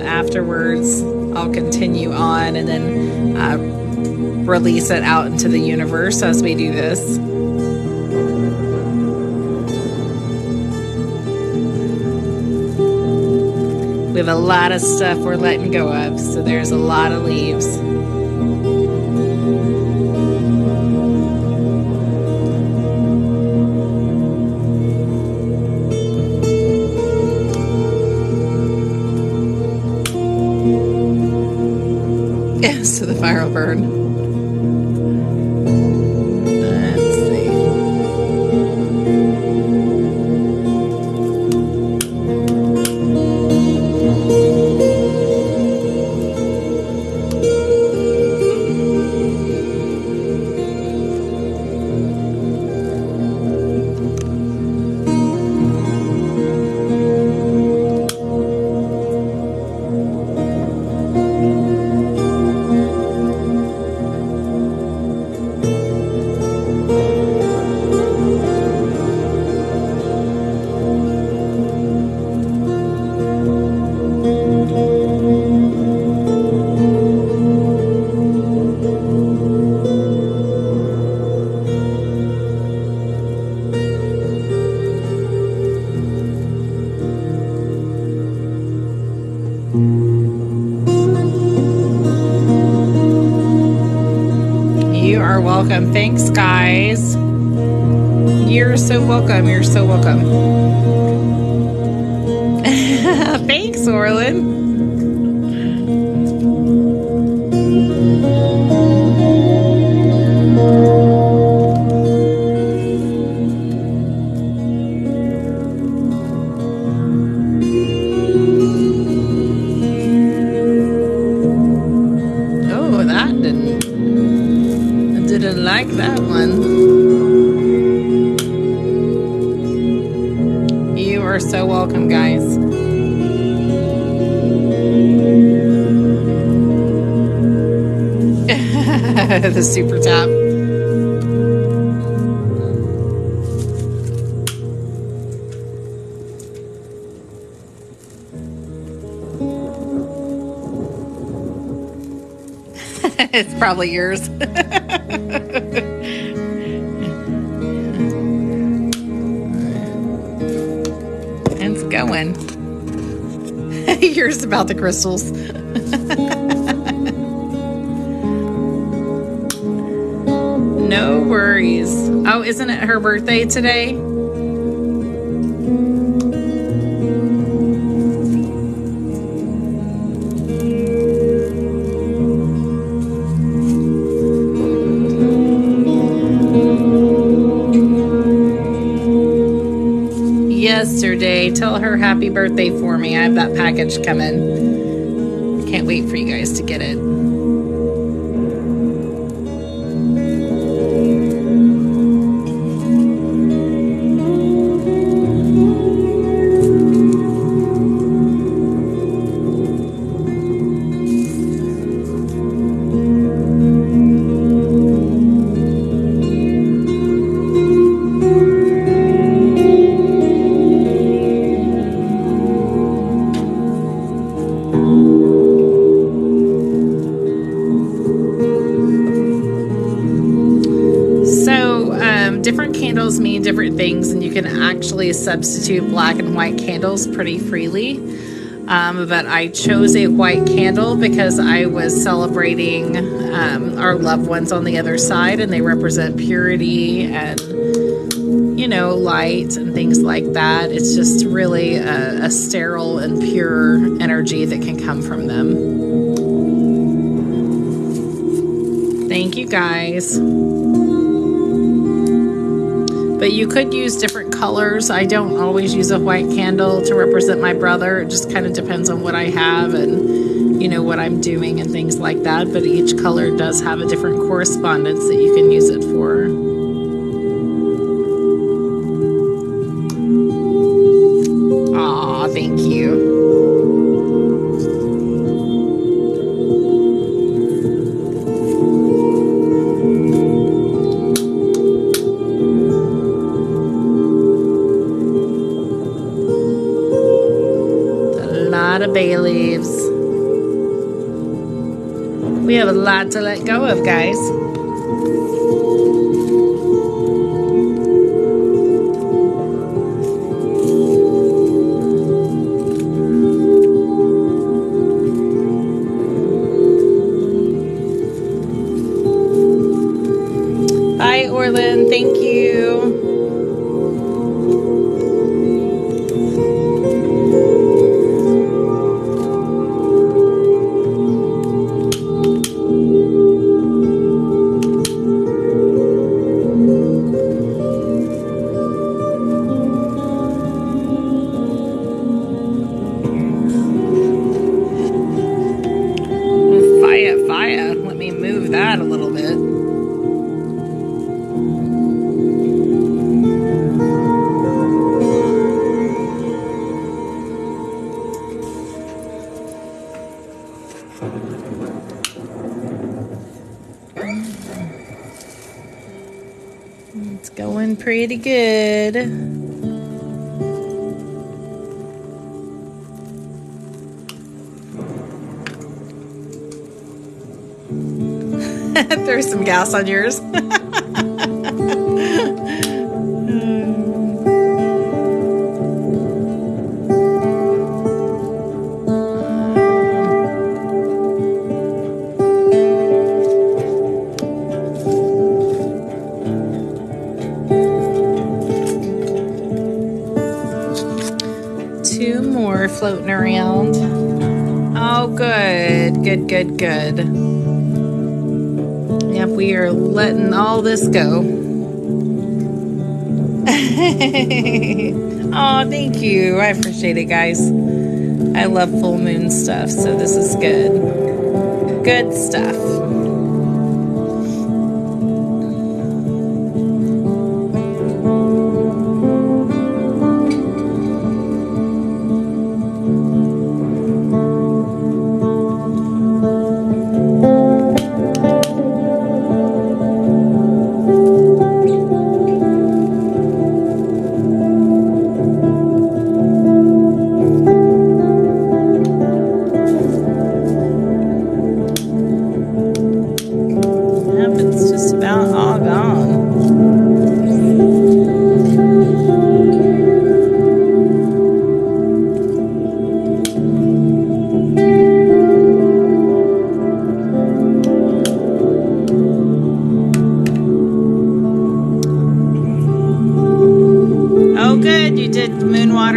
Afterwards, I'll continue on and then release it out into the universe as we do this. We have a lot of stuff we're letting go of, so there's a lot of leaves. So the fire will burn. Let's see. You are welcome. Thanks, guys. You're so welcome. You're so welcome. Thanks, Orlin. Oh, that didn't like that one. You are so welcome, guys. The super tap. It's probably yours. It's going. Yours about the crystals. No worries. Oh, isn't it her birthday today? Yesterday. Tell her happy birthday for me. I have that package coming. Can't wait for you guys to get it. Different candles mean different things, and you can actually substitute black and white candles pretty freely. But I chose a white candle because I was celebrating our loved ones on the other side, and they represent purity and, you know, light and things like that. It's just really a sterile and pure energy that can come from them. Thank you, guys. But you could use different colors. I don't always use a white candle to represent my brother. It just kind of depends on what I have and, you know, what I'm doing and things like that. But each color does have a different correspondence that you can use it for. Aw, thank you. Of bay leaves. We have a lot to let go of, guys. Orlin. Thank you. Fire. Let me move that a little bit. It's going pretty good. Throw some gas on yours. Two more floating around. Oh, good. Yep, we are letting all this go. Oh, thank you. I appreciate it, guys. I love full moon stuff, so this is good. Good stuff.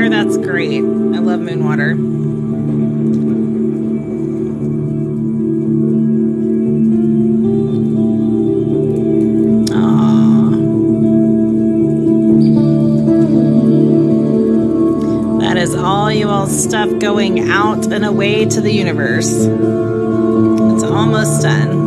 That's great. I love moon water. Aww. That is all you all stuff going out and away to the universe. It's almost done.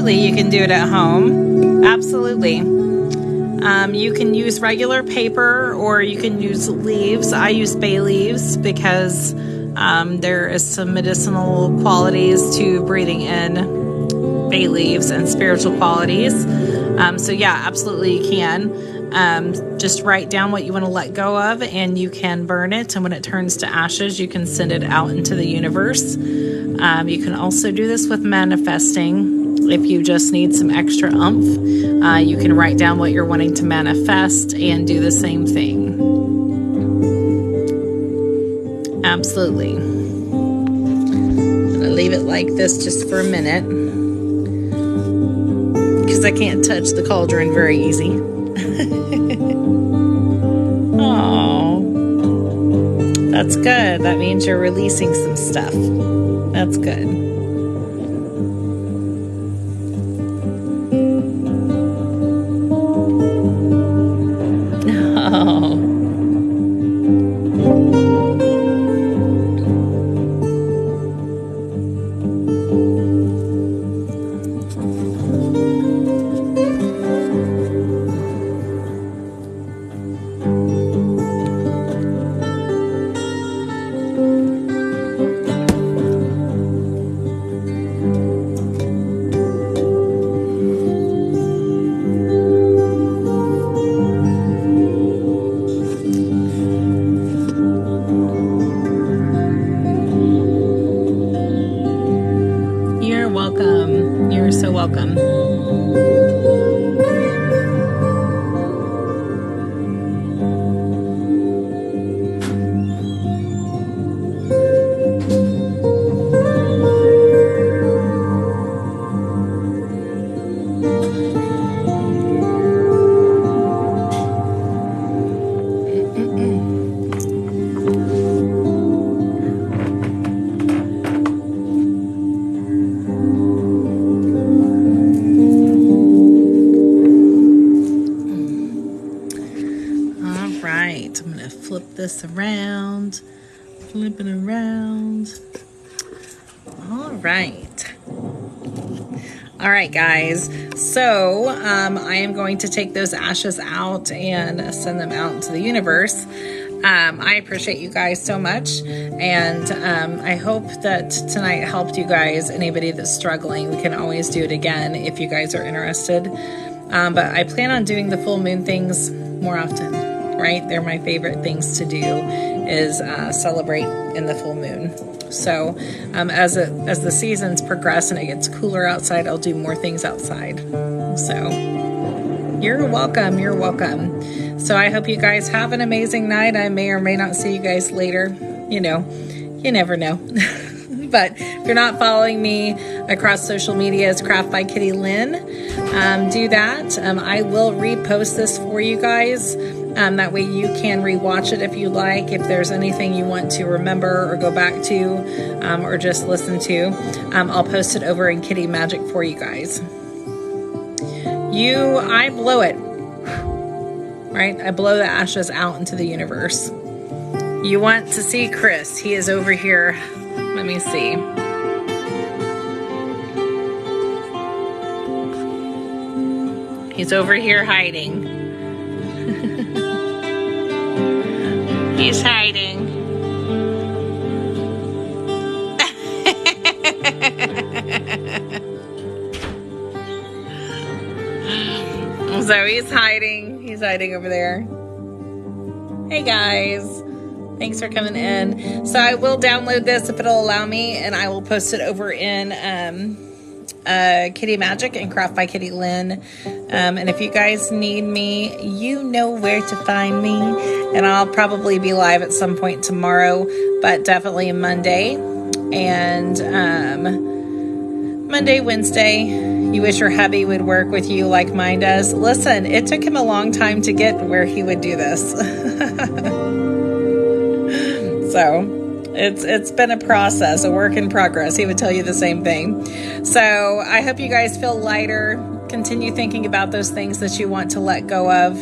You can do it at home. Absolutely. You can use regular paper or you can use leaves. I use bay leaves because there is some medicinal qualities to breathing in bay leaves and spiritual qualities. So yeah, absolutely you can. Just write down what you want to let go of and you can burn it. And when it turns to ashes, you can send it out into the universe. You can also do this with manifesting. If you just need some extra oomph, you can write down what you're wanting to manifest and do the same thing. Absolutely. I'm gonna leave it like this just for a minute because I can't touch the cauldron very easy. Oh, that's good. That means you're releasing some stuff. That's good. You're welcome. You're so welcome. I'm going to flip this around, flip it around. All right. All right, guys. So I am going to take those ashes out and send them out into the universe. I appreciate you guys so much, and I hope that tonight helped you guys. Anybody that's struggling, we can always do it again if you guys are interested. But I plan on doing the full moon things more often. Right? They're my favorite things to do, is celebrate in the full moon. So as the seasons progress and it gets cooler outside, I'll do more things outside. So you're welcome. You're welcome. So I hope you guys have an amazing night. I may or may not see you guys later. You know, you never know. But if you're not following me across social media, it's Craft by Kitty Lynn. Do that. I will repost this for you guys. That way you can rewatch it if you like. If there's anything you want to remember or go back to or just listen to, I'll post it over in Kitty Magic for you guys. I blow it. Right? I blow the ashes out into the universe. You want to see Chris. He is over here. Let me see. He's over here hiding. He's hiding. So he's hiding. He's hiding over there. Hey guys. Thanks for coming in. So I will download this if it'll allow me, and I will post it over in Kitty Magic and Craft by Kitty Lynn. And if you guys need me, you know where to find me. And I'll probably be live at some point tomorrow, but definitely Monday. And Monday, Wednesday. You wish your hubby would work with you like mine does. Listen, it took him a long time to get where he would do this. So it's been a process, a work in progress. He would tell you the same thing. So I hope you guys feel lighter. Continue thinking about those things that you want to let go of,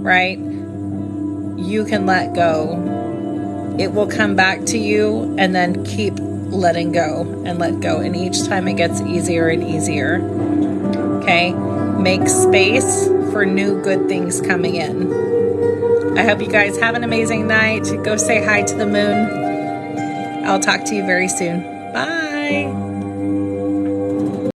right? You can let go. It will come back to you, and then keep letting go and let go. And each time it gets easier and easier. Okay? Make space for new good things coming in. I hope you guys have an amazing night. Go say hi to the moon. I'll talk to you very soon. Bye.